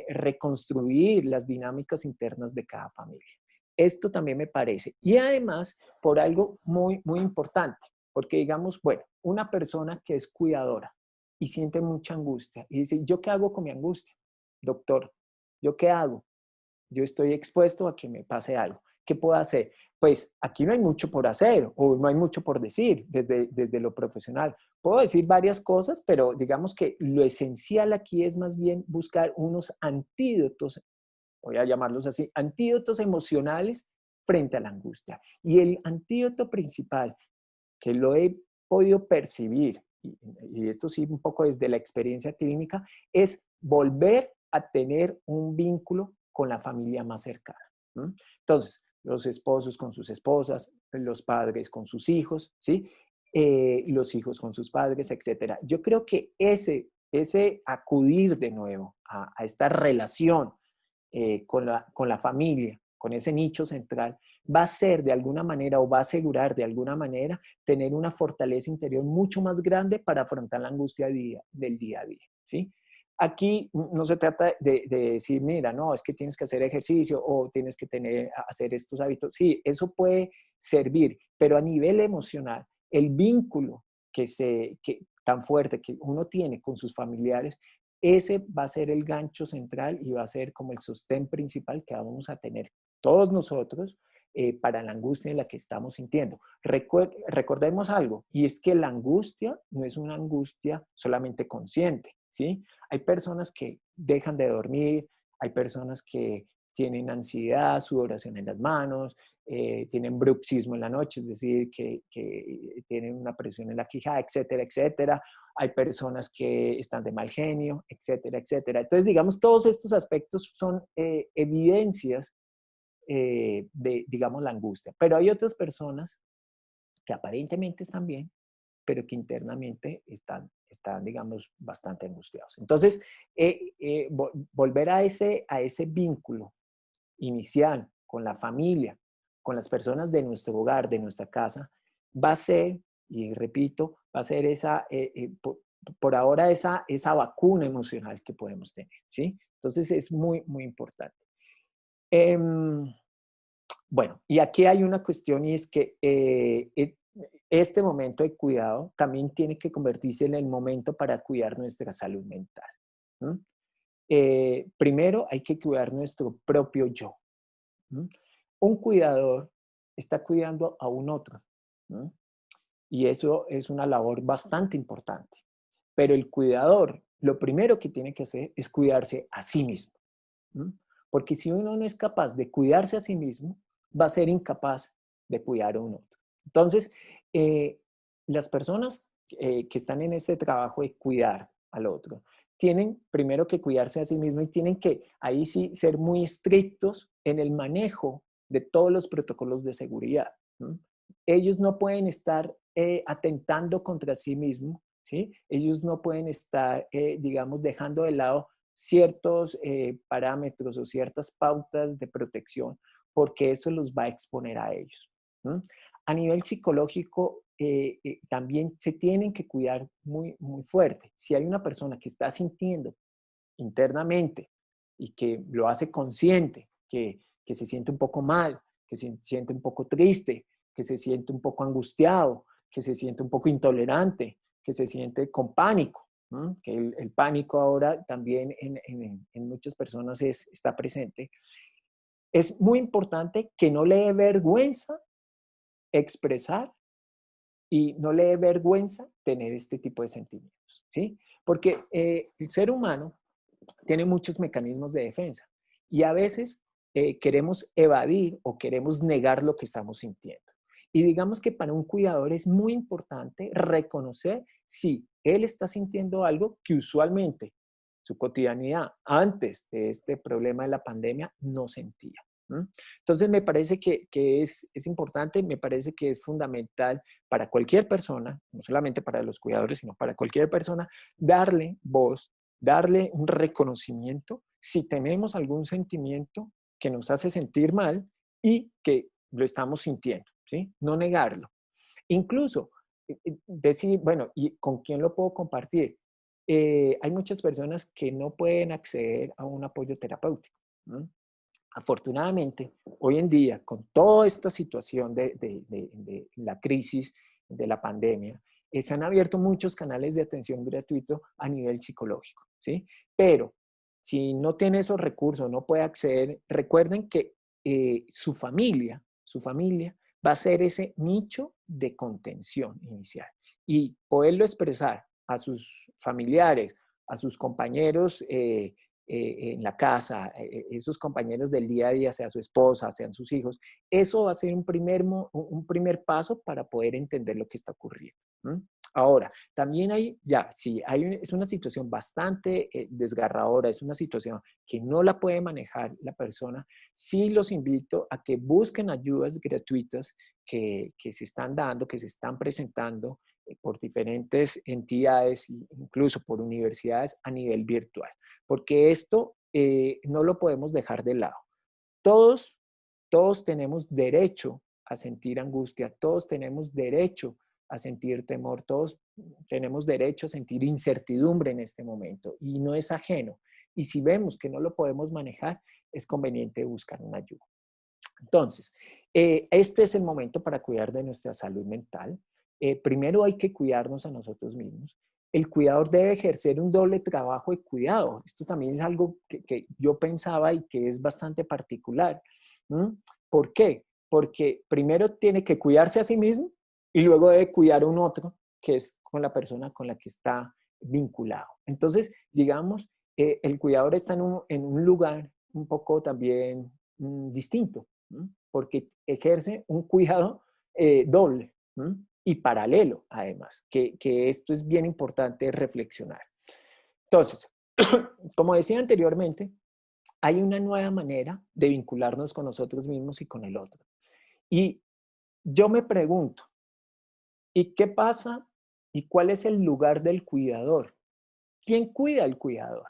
reconstruir las dinámicas internas de cada familia. Esto también me parece. Y además por algo muy, muy importante, porque digamos, bueno, una persona que es cuidadora y siente mucha angustia y dice, ¿yo qué hago con mi angustia? Doctor, ¿yo qué hago? Yo estoy expuesto a que me pase algo. ¿Qué puedo hacer? Pues aquí no hay mucho por hacer o no hay mucho por decir desde lo profesional. Puedo decir varias cosas, pero digamos que lo esencial aquí es más bien buscar unos antídotos, voy a llamarlos así, antídotos emocionales frente a la angustia. Y el antídoto principal, que lo he podido percibir, y esto sí un poco desde la experiencia clínica, es volver a tener un vínculo con la familia más cercana. Entonces, los esposos con sus esposas, los padres con sus hijos, ¿sí? Los hijos con sus padres, etc. Yo creo que ese acudir de nuevo a esta relación con la familia, con ese nicho central, va a ser de alguna manera o va a asegurar de alguna manera tener una fortaleza interior mucho más grande para afrontar la angustia del día a día, ¿sí? Aquí no se trata de decir, mira, no, es que tienes que hacer ejercicio o tienes que hacer estos hábitos. Sí, eso puede servir, pero a nivel emocional, el vínculo tan fuerte que uno tiene con sus familiares, ese va a ser el gancho central y va a ser como el sostén principal que vamos a tener todos nosotros para la angustia en la que estamos sintiendo. Recordemos algo, y es que la angustia no es una angustia solamente consciente, ¿sí? Hay personas que dejan de dormir, hay personas que tienen ansiedad, sudoración en las manos, tienen bruxismo en la noche, es decir, que tienen una presión en la quijada, etcétera, etcétera. Hay personas que están de mal genio, etcétera, etcétera. Entonces, digamos, todos estos aspectos son evidencias de, digamos, la angustia. Pero hay otras personas que aparentemente están bien, pero que internamente están digamos, bastante angustiados. Entonces, volver a ese vínculo inicial con la familia, con las personas de nuestro hogar, de nuestra casa, va a ser, y repito, va a ser por ahora esa vacuna emocional que podemos tener, ¿sí? Entonces es muy, muy importante. Bueno, y aquí hay una cuestión y es que este momento de cuidado también tiene que convertirse en el momento para cuidar nuestra salud mental. Primero hay que cuidar nuestro propio yo. Un cuidador está cuidando a un otro. Y eso es una labor bastante importante. Pero el cuidador, lo primero que tiene que hacer es cuidarse a sí mismo. Porque si uno no es capaz de cuidarse a sí mismo, va a ser incapaz de cuidar a un otro. Entonces, las personas que están en este trabajo de cuidar al otro, tienen primero que cuidarse a sí mismos y tienen que ahí sí ser muy estrictos en el manejo de todos los protocolos de seguridad. Ellos no pueden estar atentando contra sí mismos, ¿sí? Ellos no pueden estar, digamos, dejando de lado ciertos parámetros o ciertas pautas de protección, porque eso los va a exponer a ellos. A nivel psicológico, también se tienen que cuidar muy, muy fuerte. Si hay una persona que está sintiendo internamente y que lo hace consciente, que se siente un poco mal, que se siente un poco triste, que se siente un poco angustiado, que se siente un poco intolerante, que se siente con pánico, que el pánico ahora también en muchas personas está presente. Es muy importante que no le dé vergüenza expresar y no le dé vergüenza tener este tipo de sentimientos, ¿sí? Porque el ser humano tiene muchos mecanismos de defensa y a veces queremos evadir o queremos negar lo que estamos sintiendo. Y digamos que para un cuidador es muy importante reconocer si él está sintiendo algo que usualmente su cotidianidad antes de este problema de la pandemia no sentía. Entonces me parece que es importante, me parece que es fundamental para cualquier persona, no solamente para los cuidadores, sino para cualquier persona, darle voz, darle un reconocimiento si tenemos algún sentimiento que nos hace sentir mal y que lo estamos sintiendo, ¿sí? No negarlo. Incluso decir, bueno, ¿y con quién lo puedo compartir? Hay muchas personas que no pueden acceder a un apoyo terapéutico. ¿No? Afortunadamente, hoy en día, con toda esta situación de la crisis, de la pandemia, se han abierto muchos canales de atención gratuito a nivel psicológico, ¿sí? Pero si no tiene esos recursos, no puede acceder, recuerden que su familia va a ser ese nicho de contención inicial y poderlo expresar a sus familiares, a sus compañeros en la casa, esos compañeros del día a día, sea su esposa, sean sus hijos, eso va a ser un primer paso para poder entender lo que está ocurriendo. Ahora, también es una situación bastante desgarradora, es una situación que no la puede manejar la persona, sí los invito a que busquen ayudas gratuitas que se están dando, que se están presentando por diferentes entidades, incluso por universidades a nivel virtual, porque esto no lo podemos dejar de lado. Todos tenemos derecho a sentir angustia, todos tenemos derecho a sentir temor, todos tenemos derecho a sentir incertidumbre en este momento y no es ajeno. Y si vemos que no lo podemos manejar, es conveniente buscar una ayuda. Entonces, este es el momento para cuidar de nuestra salud mental. Primero hay que cuidarnos a nosotros mismos. El cuidador debe ejercer un doble trabajo de cuidado. Esto también es algo que yo pensaba y que es bastante particular. ¿Por qué? Porque primero tiene que cuidarse a sí mismo y luego debe cuidar a un otro, que es con la persona con la que está vinculado. Entonces, digamos, el cuidador está en un lugar un poco también distinto, porque ejerce un cuidado doble y paralelo, además, que esto es bien importante reflexionar. Entonces, como decía anteriormente, hay una nueva manera de vincularnos con nosotros mismos y con el otro. Y yo me pregunto, ¿y qué pasa? ¿Y cuál es el lugar del cuidador? ¿Quién cuida al cuidador?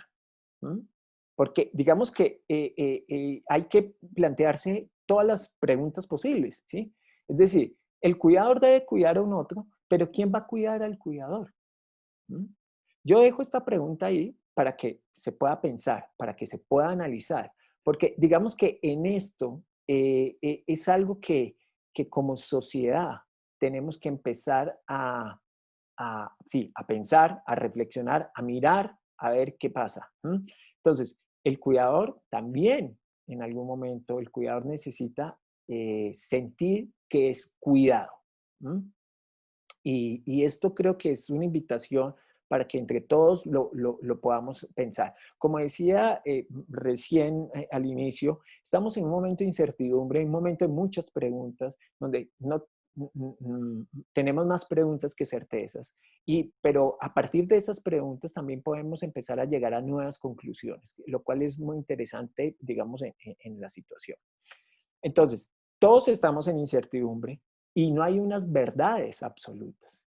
Porque digamos que hay que plantearse todas las preguntas posibles, ¿sí? Es decir, el cuidador debe cuidar a un otro, pero ¿quién va a cuidar al cuidador? Yo dejo esta pregunta ahí para que se pueda pensar, para que se pueda analizar, porque digamos que en esto es algo que como sociedad tenemos que empezar a pensar, a reflexionar, a mirar, a ver qué pasa. Entonces, el cuidador también, en algún momento, el cuidador necesita sentir que es cuidado. Y esto creo que es una invitación para que entre todos lo podamos pensar. Como decía recién al inicio, estamos en un momento de incertidumbre, en un momento de muchas preguntas, donde no tenemos más preguntas que certezas, pero a partir de esas preguntas también podemos empezar a llegar a nuevas conclusiones, lo cual es muy interesante, digamos, en la situación. Entonces, todos estamos en incertidumbre y no hay unas verdades absolutas.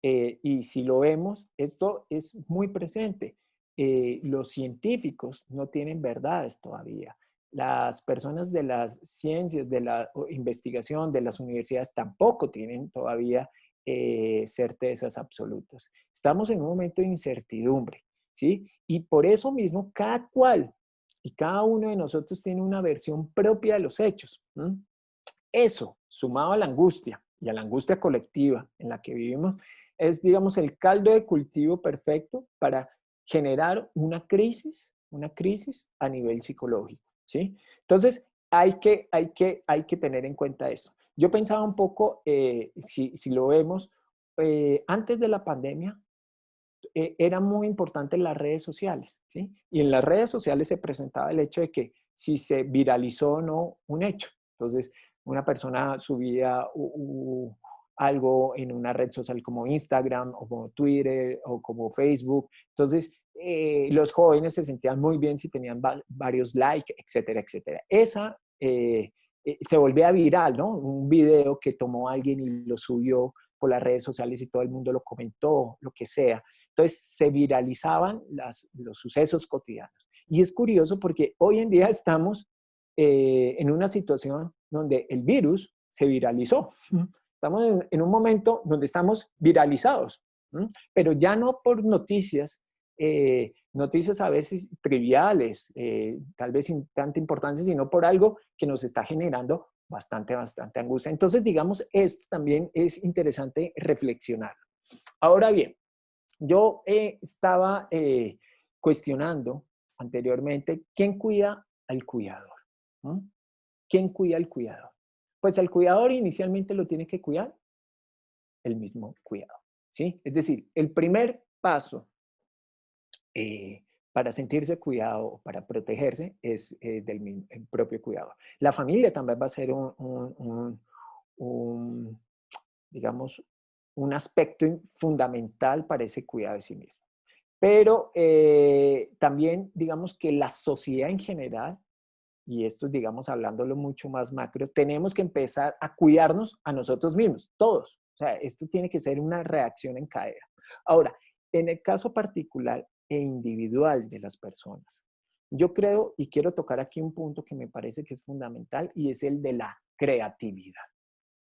Y si lo vemos, esto es muy presente. Los científicos no tienen verdades todavía. Las personas de las ciencias, de la investigación, de las universidades tampoco tienen todavía certezas absolutas. Estamos en un momento de incertidumbre, ¿sí? Y por eso mismo cada cual y cada uno de nosotros tiene una versión propia de los hechos. Eso, sumado a la angustia y a la angustia colectiva en la que vivimos, es, digamos, el caldo de cultivo perfecto para generar una crisis a nivel psicológico, ¿sí? Entonces, hay que tener en cuenta esto. Yo pensaba un poco, si lo vemos, antes de la pandemia, eran muy importantes las redes sociales, ¿sí? Y en las redes sociales se presentaba el hecho de que si se viralizó o no un hecho. Entonces, una persona subía algo en una red social como Instagram o como Twitter o como Facebook. Entonces, los jóvenes se sentían muy bien si tenían varios likes, etcétera, etcétera. Esa se volvía viral, ¿no? Un video que tomó alguien y lo subió por las redes sociales y todo el mundo lo comentó, lo que sea. Entonces se viralizaban los sucesos cotidianos. Y es curioso porque hoy en día estamos en una situación donde el virus se viralizó. Estamos en un momento donde estamos viralizados, pero ya no por noticias, noticias a veces triviales, tal vez sin tanta importancia, sino por algo que nos está generando bastante angustia. Entonces, digamos, esto también es interesante reflexionar. Ahora bien, yo estaba cuestionando anteriormente, ¿quién cuida al cuidador? ¿Mm? ¿Quién cuida al cuidador? Pues el cuidador inicialmente lo tiene que cuidar el mismo cuidador, ¿sí? Es decir, el primer paso para sentirse cuidado o para protegerse es el propio cuidador. La familia también va a ser digamos, un aspecto fundamental para ese cuidado de sí mismo. Pero también, digamos que la sociedad en general, y esto, digamos, hablándolo mucho más macro, tenemos que empezar a cuidarnos a nosotros mismos, todos. O sea, esto tiene que ser una reacción en cadena. Ahora, en el caso particular e individual de las personas, yo creo y quiero tocar aquí un punto que me parece que es fundamental y es el de la creatividad,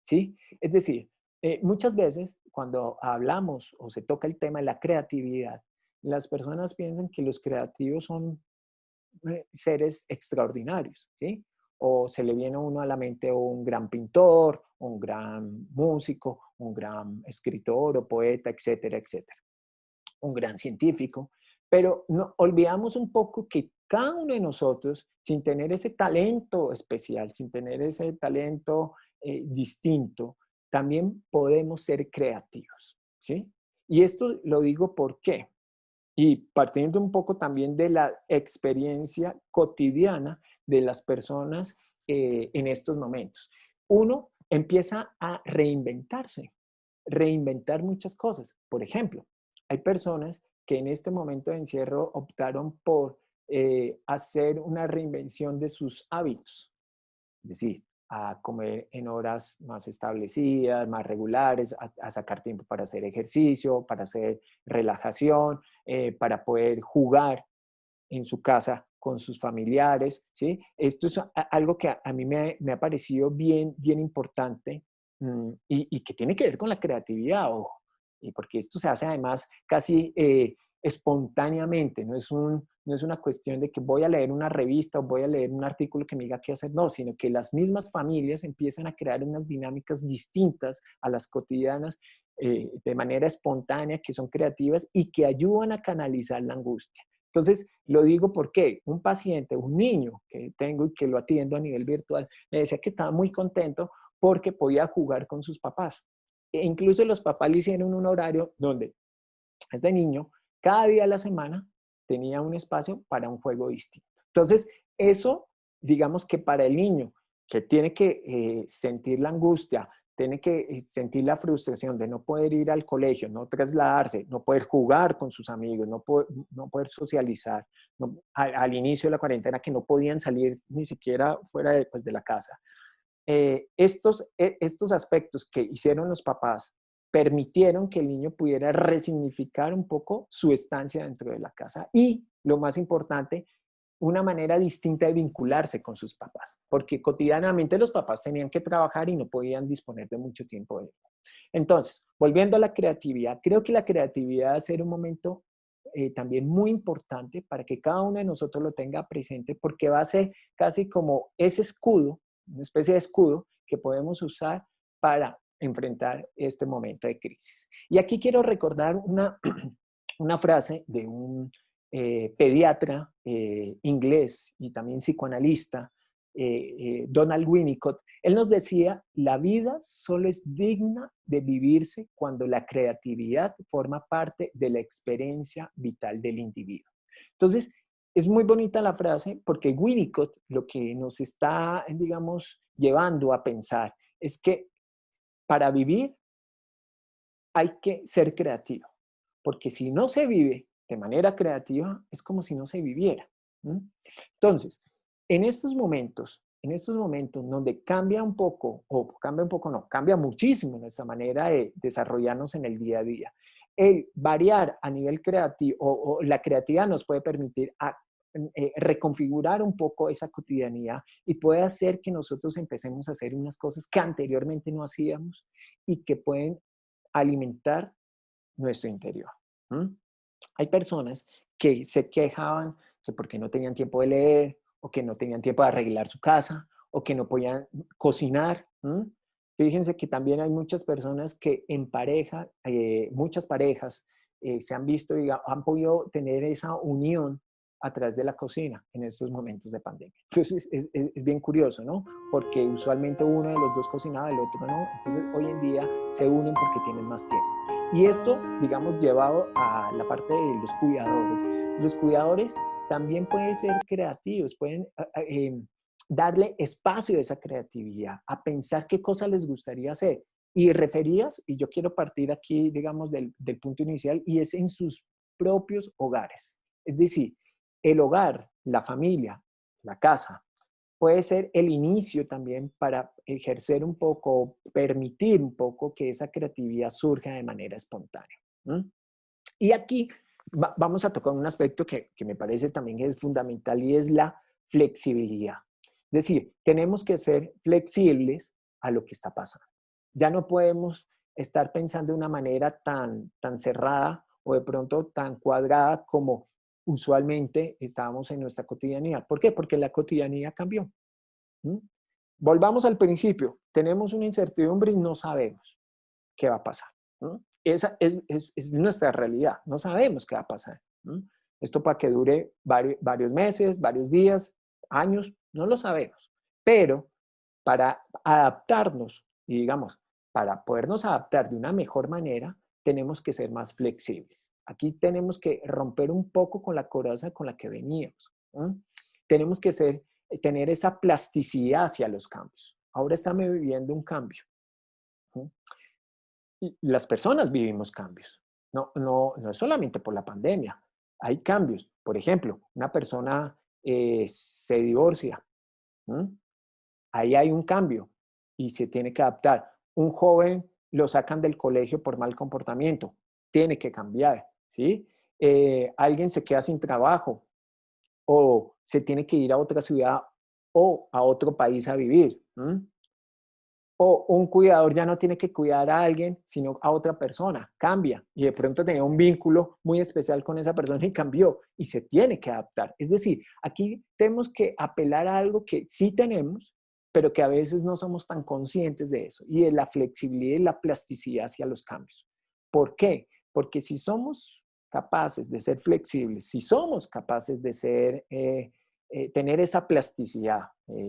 ¿sí? Es decir, muchas veces cuando hablamos o se toca el tema de la creatividad, las personas piensan que los creativos son seres extraordinarios, ¿sí? O se le viene a uno a la mente un gran pintor, un gran músico, un gran escritor o poeta, etcétera, etcétera. Un gran científico, pero no, olvidamos un poco que cada uno de nosotros, sin tener ese talento especial, sin tener ese talento distinto, también podemos ser creativos, ¿sí? Y esto lo digo ¿por qué? Y partiendo un poco también de la experiencia cotidiana de las personas en estos momentos. Uno empieza a reinventar muchas cosas. Por ejemplo, hay personas que en este momento de encierro optaron por hacer una reinvención de sus hábitos, es decir, a comer en horas más establecidas, más regulares, a sacar tiempo para hacer ejercicio, para hacer relajación, para poder jugar en su casa con sus familiares, ¿sí? Esto es algo que a mí me ha parecido bien importante y que tiene que ver con la creatividad, ojo, y porque esto se hace además casi espontáneamente, no es una cuestión de que voy a leer una revista o voy a leer un artículo que me diga qué hacer, no, sino que las mismas familias empiezan a crear unas dinámicas distintas a las cotidianas de manera espontánea, que son creativas y que ayudan a canalizar la angustia. Entonces, lo digo porque un paciente, un niño que tengo y que lo atiendo a nivel virtual, me decía que estaba muy contento porque podía jugar con sus papás. E incluso los papás le hicieron un horario donde este niño, cada día de la semana, tenía un espacio para un juego distinto. Entonces, eso, digamos que para el niño que tiene que sentir la angustia, tiene que sentir la frustración de no poder ir al colegio, no trasladarse, no poder jugar con sus amigos, no poder socializar, al inicio de la cuarentena que no podían salir ni siquiera fuera de la casa. Estos aspectos que hicieron los papás permitieron que el niño pudiera resignificar un poco su estancia dentro de la casa y, lo más importante, una manera distinta de vincularse con sus papás, porque cotidianamente los papás tenían que trabajar y no podían disponer de mucho tiempo de ello. Entonces, volviendo a la creatividad, creo que la creatividad va a ser un momento también muy importante para que cada uno de nosotros lo tenga presente, porque va a ser casi como ese escudo, una especie de escudo que podemos usar para enfrentar este momento de crisis. Y aquí quiero recordar una frase de un pediatra inglés y también psicoanalista Donald Winnicott, él nos decía, la vida solo es digna de vivirse cuando la creatividad forma parte de la experiencia vital del individuo. Entonces, es muy bonita la frase porque Winnicott lo que nos está, digamos, llevando a pensar es que para vivir hay que ser creativo, porque si no se vive de manera creativa, es como si no se viviera. Entonces, en estos momentos donde cambia un poco, o cambia un poco no, cambia muchísimo nuestra manera de desarrollarnos en el día a día, el variar a nivel creativo, o la creatividad nos puede permitir reconfigurar un poco esa cotidianidad y puede hacer que nosotros empecemos a hacer unas cosas que anteriormente no hacíamos y que pueden alimentar nuestro interior. Hay personas que se quejaban que porque no tenían tiempo de leer, o que no tenían tiempo de arreglar su casa, o que no podían cocinar. Fíjense que también hay muchas personas que en pareja, muchas parejas se han visto y han podido tener esa unión a través de la cocina en estos momentos de pandemia. Entonces es bien curioso, ¿no? Porque usualmente uno de los dos cocinaba, el otro no. Entonces hoy en día se unen porque tienen más tiempo. Y esto, digamos, llevado a la parte de los cuidadores. Los cuidadores también pueden ser creativos, pueden darle espacio a esa creatividad, a pensar qué cosas les gustaría hacer. Y referías, y yo quiero partir aquí, digamos, del punto inicial, y es en sus propios hogares. Es decir, el hogar, la familia, la casa, puede ser el inicio también para ejercer un poco, permitir un poco que esa creatividad surja de manera espontánea. Y aquí vamos a tocar un aspecto que me parece también que es fundamental y es la flexibilidad. Es decir, tenemos que ser flexibles a lo que está pasando. Ya no podemos estar pensando de una manera tan cerrada o de pronto tan cuadrada como usualmente estábamos en nuestra cotidianidad. ¿Por qué? Porque la cotidianidad cambió. Volvamos al principio. Tenemos una incertidumbre y no sabemos qué va a pasar. Esa es nuestra realidad. No sabemos qué va a pasar. Esto para que dure varios meses, varios días, años, no lo sabemos. Pero para adaptarnos, y digamos, para podernos adaptar de una mejor manera, tenemos que ser más flexibles. Aquí tenemos que romper un poco con la coraza con la que veníamos. Tenemos que tener esa plasticidad hacia los cambios. Ahora estamos viviendo un cambio. Y las personas vivimos cambios. No es solamente por la pandemia. Hay cambios. Por ejemplo, una persona se divorcia. Ahí hay un cambio y se tiene que adaptar. Un joven lo sacan del colegio por mal comportamiento. Tiene que cambiar, ¿sí? Alguien se queda sin trabajo o se tiene que ir a otra ciudad o a otro país a vivir. O un cuidador ya no tiene que cuidar a alguien, sino a otra persona. Cambia. Y de pronto tenía un vínculo muy especial con esa persona y cambió. Y se tiene que adaptar. Es decir, aquí tenemos que apelar a algo que sí tenemos, pero que a veces no somos tan conscientes de eso. Y es la flexibilidad y la plasticidad hacia los cambios. ¿Por qué? Porque si somos capaces de ser flexibles, si somos capaces de ser, tener esa plasticidad,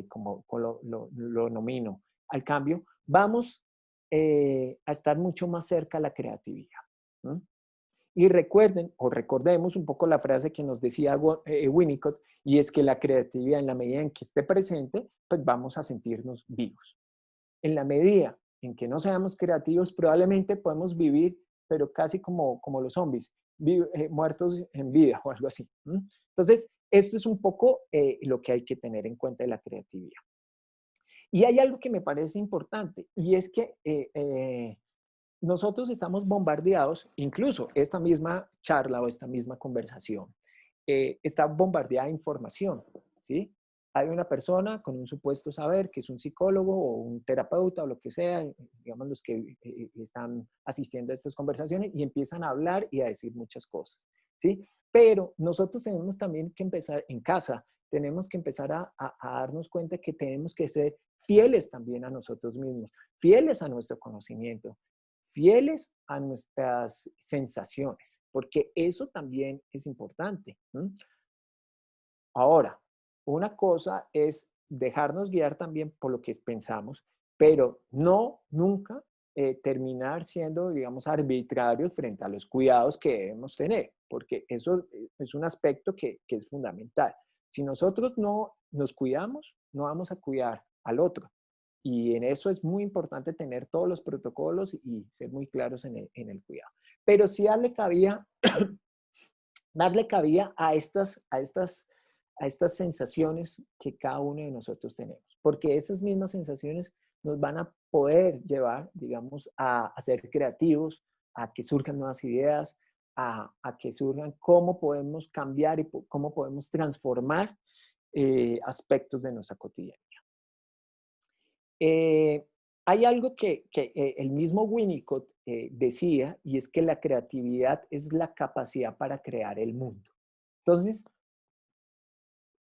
como lo nomino, al cambio, vamos a estar mucho más cerca a la creatividad. Y recuerden, o recordemos un poco la frase que nos decía Winnicott, y es que la creatividad, en la medida en que esté presente, pues vamos a sentirnos vivos. En la medida en que no seamos creativos, probablemente podemos vivir, pero casi como los zombies, muertos en vida o algo así. Entonces, esto es un poco lo que hay que tener en cuenta de la creatividad. Y hay algo que me parece importante, y es que nosotros estamos bombardeados, incluso esta misma charla o esta misma conversación, está bombardeada de información, ¿sí? Hay una persona con un supuesto saber, que es un psicólogo o un terapeuta o lo que sea, digamos los que están asistiendo a estas conversaciones y empiezan a hablar y a decir muchas cosas, ¿sí? Pero nosotros tenemos también que empezar en casa, tenemos que empezar a darnos cuenta que tenemos que ser fieles también a nosotros mismos, fieles a nuestro conocimiento, fieles a nuestras sensaciones, porque eso también es importante. Ahora, una cosa es dejarnos guiar también por lo que pensamos, pero no nunca terminar siendo, digamos, arbitrarios frente a los cuidados que debemos tener, porque eso es un aspecto que es fundamental. Si nosotros no nos cuidamos, no vamos a cuidar al otro. Y en eso es muy importante tener todos los protocolos y ser muy claros en el cuidado. Pero sí darle cabida a estas sensaciones que cada uno de nosotros tenemos, porque esas mismas sensaciones nos van a poder llevar, digamos, a ser creativos, a que surjan nuevas ideas, a que surjan cómo podemos cambiar y cómo podemos transformar aspectos de nuestra cotidianidad. Hay algo que el mismo Winnicott decía, y es que la creatividad es la capacidad para crear el mundo. Entonces,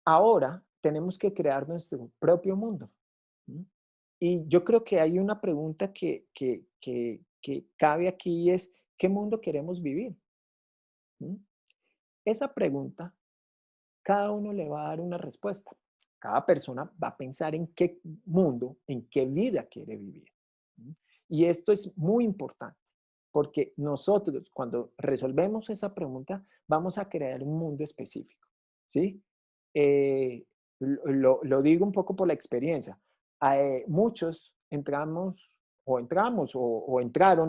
ahora tenemos que crear nuestro propio mundo. ¿Sí? Y yo creo que hay una pregunta que cabe aquí y es, ¿qué mundo queremos vivir? ¿Sí? Esa pregunta, cada uno le va a dar una respuesta. Cada persona va a pensar en qué mundo, en qué vida quiere vivir. ¿Sí? Y esto es muy importante, porque nosotros cuando resolvemos esa pregunta, vamos a crear un mundo específico. ¿Sí? Lo digo un poco por la experiencia. Muchos entraron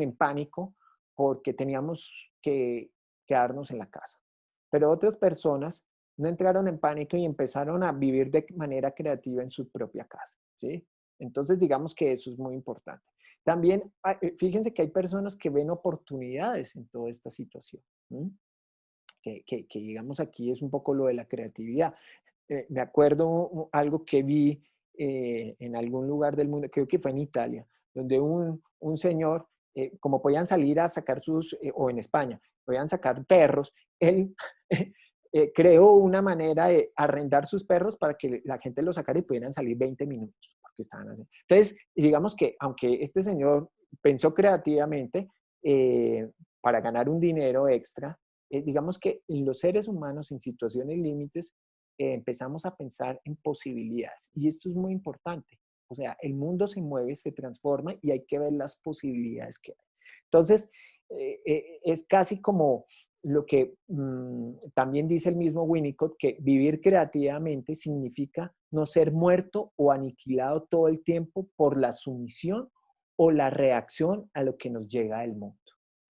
en pánico porque teníamos que quedarnos en la casa. Pero otras personas no entraron en pánico y empezaron a vivir de manera creativa en su propia casa, ¿sí? Entonces, digamos que eso es muy importante. También, fíjense que hay personas que ven oportunidades en toda esta situación, ¿sí? Que digamos aquí es un poco lo de la creatividad. Me acuerdo algo que vi en algún lugar del mundo, creo que fue en Italia, donde un señor, como podían salir a sacar o en España, podían sacar perros, él creó una manera de arrendar sus perros para que la gente los sacara y pudieran salir 20 minutos. Porque estaban así. Entonces, digamos que aunque este señor pensó creativamente para ganar un dinero extra, digamos que los seres humanos en situaciones límites empezamos a pensar en posibilidades. Y esto es muy importante. O sea, el mundo se mueve, se transforma y hay que ver las posibilidades que hay. Entonces, es casi como lo que también dice el mismo Winnicott, que vivir creativamente significa no ser muerto o aniquilado todo el tiempo por la sumisión o la reacción a lo que nos llega del mundo.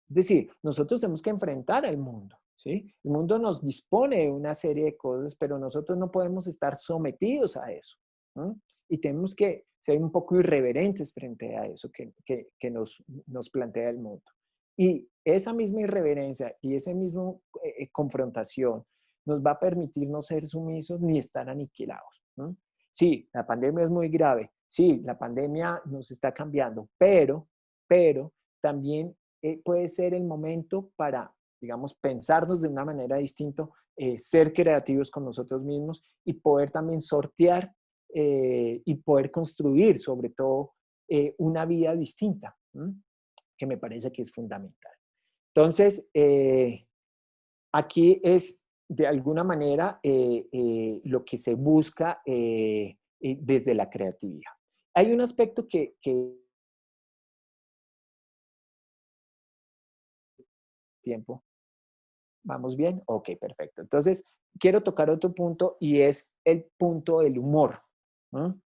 Es decir, nosotros tenemos que enfrentar al mundo, ¿sí? El mundo nos dispone de una serie de cosas, pero nosotros no podemos estar sometidos a eso, ¿no? Y tenemos que ser un poco irreverentes frente a eso que nos plantea el mundo. Y esa misma irreverencia y esa misma confrontación nos va a permitir no ser sumisos ni estar aniquilados, ¿no? Sí, la pandemia es muy grave. Sí, la pandemia nos está cambiando, pero también puede ser el momento para, digamos, pensarnos de una manera distinta, ser creativos con nosotros mismos y poder también sortear y poder construir, sobre todo, una vida distinta, ¿sí? Que me parece que es fundamental. Entonces, aquí es de alguna manera lo que se busca desde la creatividad. Hay un aspecto que tiempo. ¿Vamos bien? Ok, perfecto. Entonces, quiero tocar otro punto y es el punto del humor. ¿No?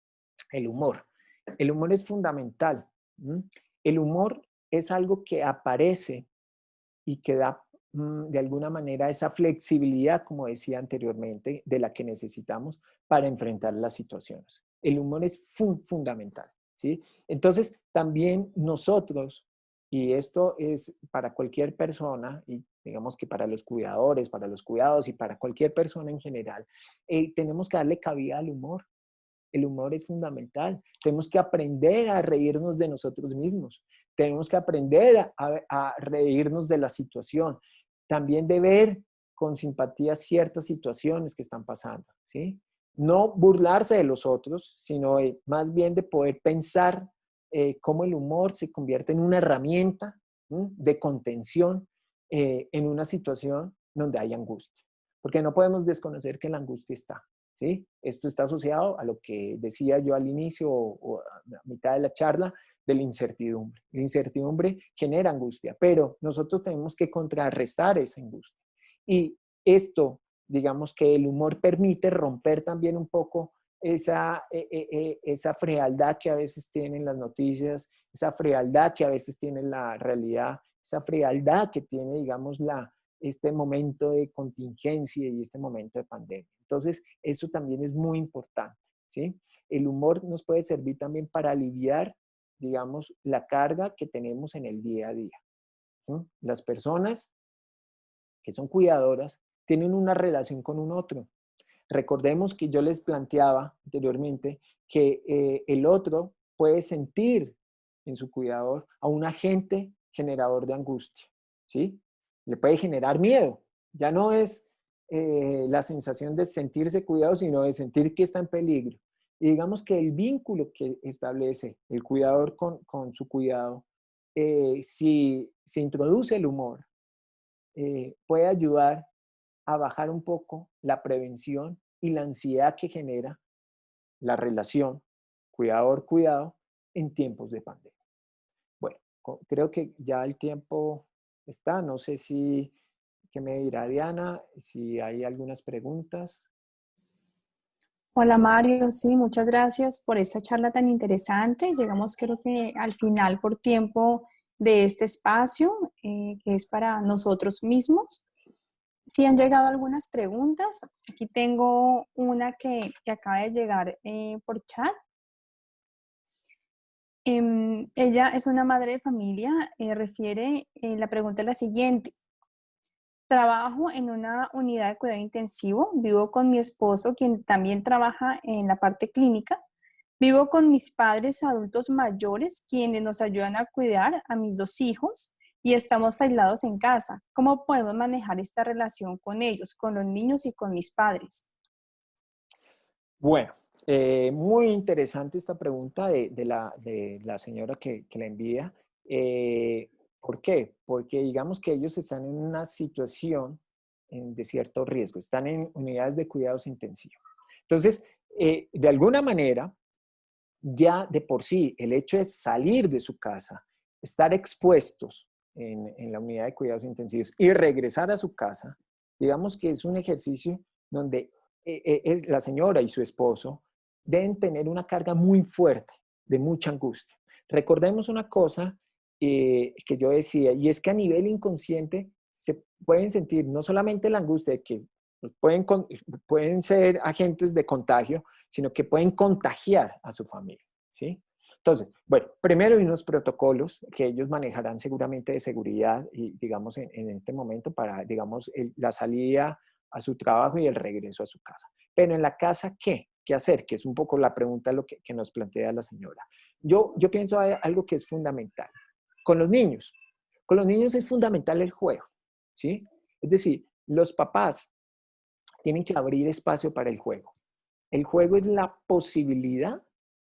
El humor. El humor es fundamental. ¿No? El humor es algo que aparece y que da de alguna manera esa flexibilidad, como decía anteriormente, de la que necesitamos para enfrentar las situaciones. El humor es fundamental, ¿sí? Entonces, también nosotros, y esto es para cualquier persona, y digamos que para los cuidadores, para los cuidados y para cualquier persona en general, tenemos que darle cabida al humor. El humor es fundamental. Tenemos que aprender a reírnos de nosotros mismos. Tenemos que aprender a reírnos de la situación. También de ver con simpatía ciertas situaciones que están pasando, ¿sí? No burlarse de los otros, sino más bien de poder pensar cómo el humor se convierte en una herramienta de contención en una situación donde hay angustia. Porque no podemos desconocer que la angustia está. ¿sí? Esto está asociado a lo que decía yo al inicio o a mitad de la charla de la incertidumbre. La incertidumbre genera angustia, pero nosotros tenemos que contrarrestar esa angustia. Y esto, digamos que el humor permite romper también un poco esa frialdad que a veces tienen las noticias, esa frialdad que a veces tiene la realidad, esa frialdad que tiene, digamos, este momento de contingencia y este momento de pandemia. Entonces, eso también es muy importante, ¿sí? El humor nos puede servir también para aliviar, digamos, la carga que tenemos en el día a día, ¿sí? Las personas que son cuidadoras tienen una relación con un otro. Recordemos que yo les planteaba anteriormente que el otro puede sentir en su cuidador a un agente generador de angustia, ¿sí? Le puede generar miedo. Ya no es la sensación de sentirse cuidado, sino de sentir que está en peligro. Y digamos que el vínculo que establece el cuidador con su cuidado, si se introduce el humor, puede ayudar a bajar un poco la prevención y la ansiedad que genera la relación cuidador-cuidado en tiempos de pandemia. Bueno, creo que ya el tiempo está. No sé si, ¿qué me dirá Diana? Si hay algunas preguntas. Hola Mario, sí, muchas gracias por esta charla tan interesante. Llegamos creo que al final por tiempo de este espacio que es para nosotros mismos. Sí han llegado algunas preguntas. Aquí tengo una que acaba de llegar por chat. Ella es una madre de familia, la pregunta es la siguiente. Trabajo en una unidad de cuidado intensivo, vivo con mi esposo, quien también trabaja en la parte clínica. Vivo con mis padres adultos mayores, quienes nos ayudan a cuidar a mis dos hijos y estamos aislados en casa. ¿Cómo podemos manejar esta relación con ellos, con los niños y con mis padres? Bueno, muy interesante esta pregunta de la señora que la envía. ¿Por qué? Porque digamos que ellos están en una situación de cierto riesgo, están en unidades de cuidados intensivos. Entonces, de alguna manera, ya de por sí, el hecho de salir de su casa, estar expuestos en la unidad de cuidados intensivos y regresar a su casa, digamos que es un ejercicio donde es la señora y su esposo deben tener una carga muy fuerte, de mucha angustia. Recordemos una cosa que yo decía, y es que a nivel inconsciente se pueden sentir no solamente la angustia de que pueden ser agentes de contagio, sino que pueden contagiar a su familia, ¿sí? Entonces, bueno, primero hay unos protocolos que ellos manejarán seguramente de seguridad y, digamos, en este momento para, digamos, la salida a su trabajo y el regreso a su casa. Pero en la casa, ¿qué? ¿Qué hacer? Que es un poco la pregunta lo que nos plantea la señora. Yo pienso algo que es fundamental. Con los niños es fundamental el juego, ¿sí? Es decir, los papás tienen que abrir espacio para el juego. El juego es la posibilidad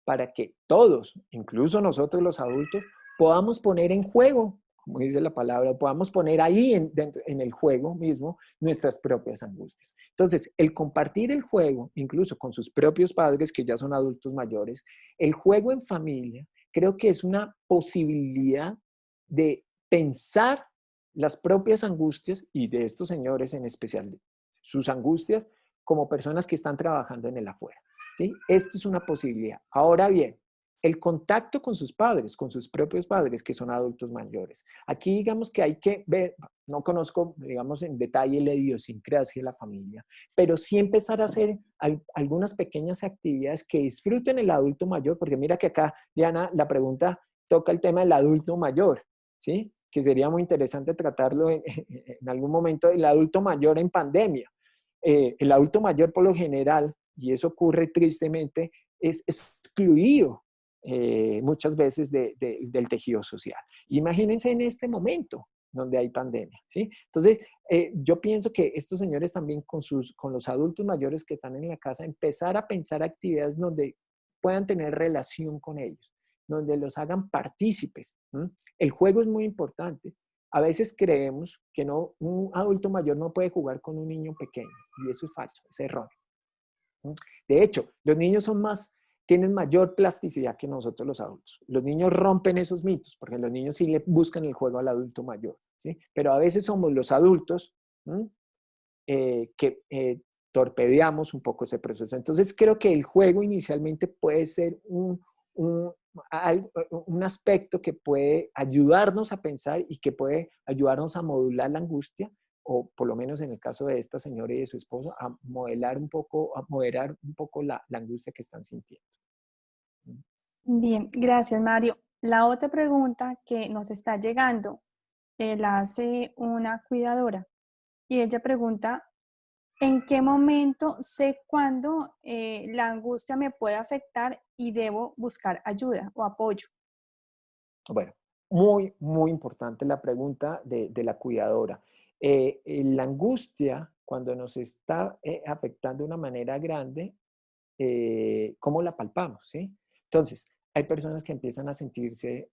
para que todos, incluso nosotros los adultos, podamos poner en juego, como dice la palabra, podamos poner ahí en el juego mismo nuestras propias angustias. Entonces, el compartir el juego, incluso con sus propios padres, que ya son adultos mayores, el juego en familia, creo que es una posibilidad de pensar las propias angustias y de estos señores en especial, sus angustias como personas que están trabajando en el afuera, ¿sí? Esto es una posibilidad. Ahora bien, el contacto con sus padres, con sus propios padres, que son adultos mayores. Aquí digamos que hay que ver, no conozco, digamos, en detalle la idiosincrasia de la familia, pero sí empezar a hacer algunas pequeñas actividades que disfruten el adulto mayor, porque mira que acá, Diana, la pregunta toca el tema del adulto mayor, ¿sí? Que sería muy interesante tratarlo en algún momento, el adulto mayor en pandemia. El adulto mayor por lo general, y eso ocurre tristemente, es excluido muchas veces del tejido social. Imagínense en este momento donde hay pandemia, ¿sí? Entonces, yo pienso que estos señores también con los adultos mayores que están en la casa, empezar a pensar actividades donde puedan tener relación con ellos, donde los hagan partícipes. El juego es muy importante. A veces creemos que no, un adulto mayor no puede jugar con un niño pequeño y eso es falso, es error. ¿Mm? De hecho, los niños tienen mayor plasticidad que nosotros los adultos. Los niños rompen esos mitos, porque los niños sí le buscan el juego al adulto mayor, ¿sí? Pero a veces somos los adultos que torpedeamos un poco ese proceso. Entonces creo que el juego inicialmente puede ser un aspecto que puede ayudarnos a pensar y que puede ayudarnos a modular la angustia, o por lo menos en el caso de esta señora y de su esposo, a moderar un poco la angustia que están sintiendo. Bien, gracias, Mario. La otra pregunta que nos está llegando la hace una cuidadora y ella pregunta, ¿en qué momento sé cuándo la angustia me puede afectar y debo buscar ayuda o apoyo? Bueno, muy, muy importante la pregunta de la cuidadora. La angustia, cuando nos está afectando de una manera grande, ¿cómo la palpamos? ¿Sí? Entonces, hay personas que empiezan a sentirse,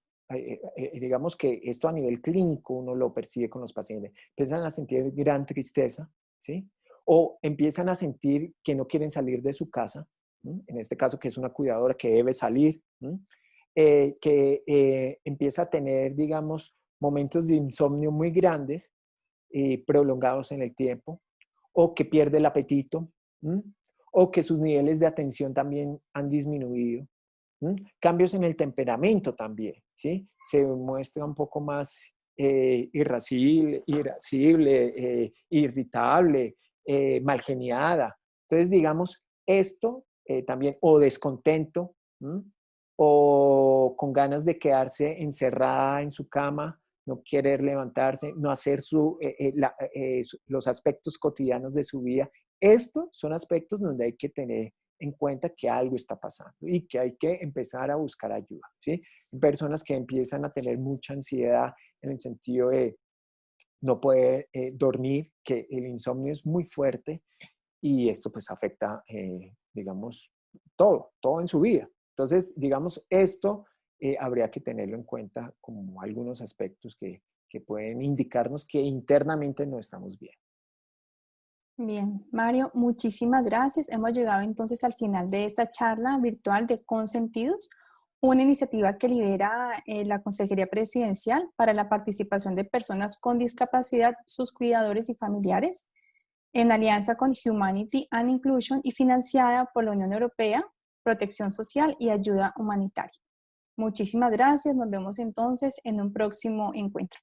digamos que esto a nivel clínico uno lo percibe con los pacientes, empiezan a sentir gran tristeza, ¿sí? O empiezan a sentir que no quieren salir de su casa, ¿sí? En este caso que es una cuidadora que debe salir, ¿sí? Que empieza a tener, digamos, momentos de insomnio muy grandes, prolongados en el tiempo, o que pierde el apetito, ¿sí? O que sus niveles de atención también han disminuido. Cambios en el temperamento también, ¿sí? Se muestra un poco más irascible, irritable, malgeniada. Entonces, digamos, esto también, o descontento, o con ganas de quedarse encerrada en su cama, no querer levantarse, no hacer los aspectos cotidianos de su vida. Estos son aspectos donde hay que tener en cuenta que algo está pasando y que hay que empezar a buscar ayuda, ¿sí? Personas que empiezan a tener mucha ansiedad en el sentido de no poder dormir, que el insomnio es muy fuerte y esto pues afecta, digamos, todo en su vida. Entonces, digamos, esto habría que tenerlo en cuenta como algunos aspectos que pueden indicarnos que internamente no estamos bien. Bien, Mario, muchísimas gracias. Hemos llegado entonces al final de esta charla virtual de Consentidos, una iniciativa que lidera la Consejería Presidencial para la participación de personas con discapacidad, sus cuidadores y familiares, en alianza con Humanity and Inclusion y financiada por la Unión Europea, Protección Social y Ayuda Humanitaria. Muchísimas gracias. Nos vemos entonces en un próximo encuentro.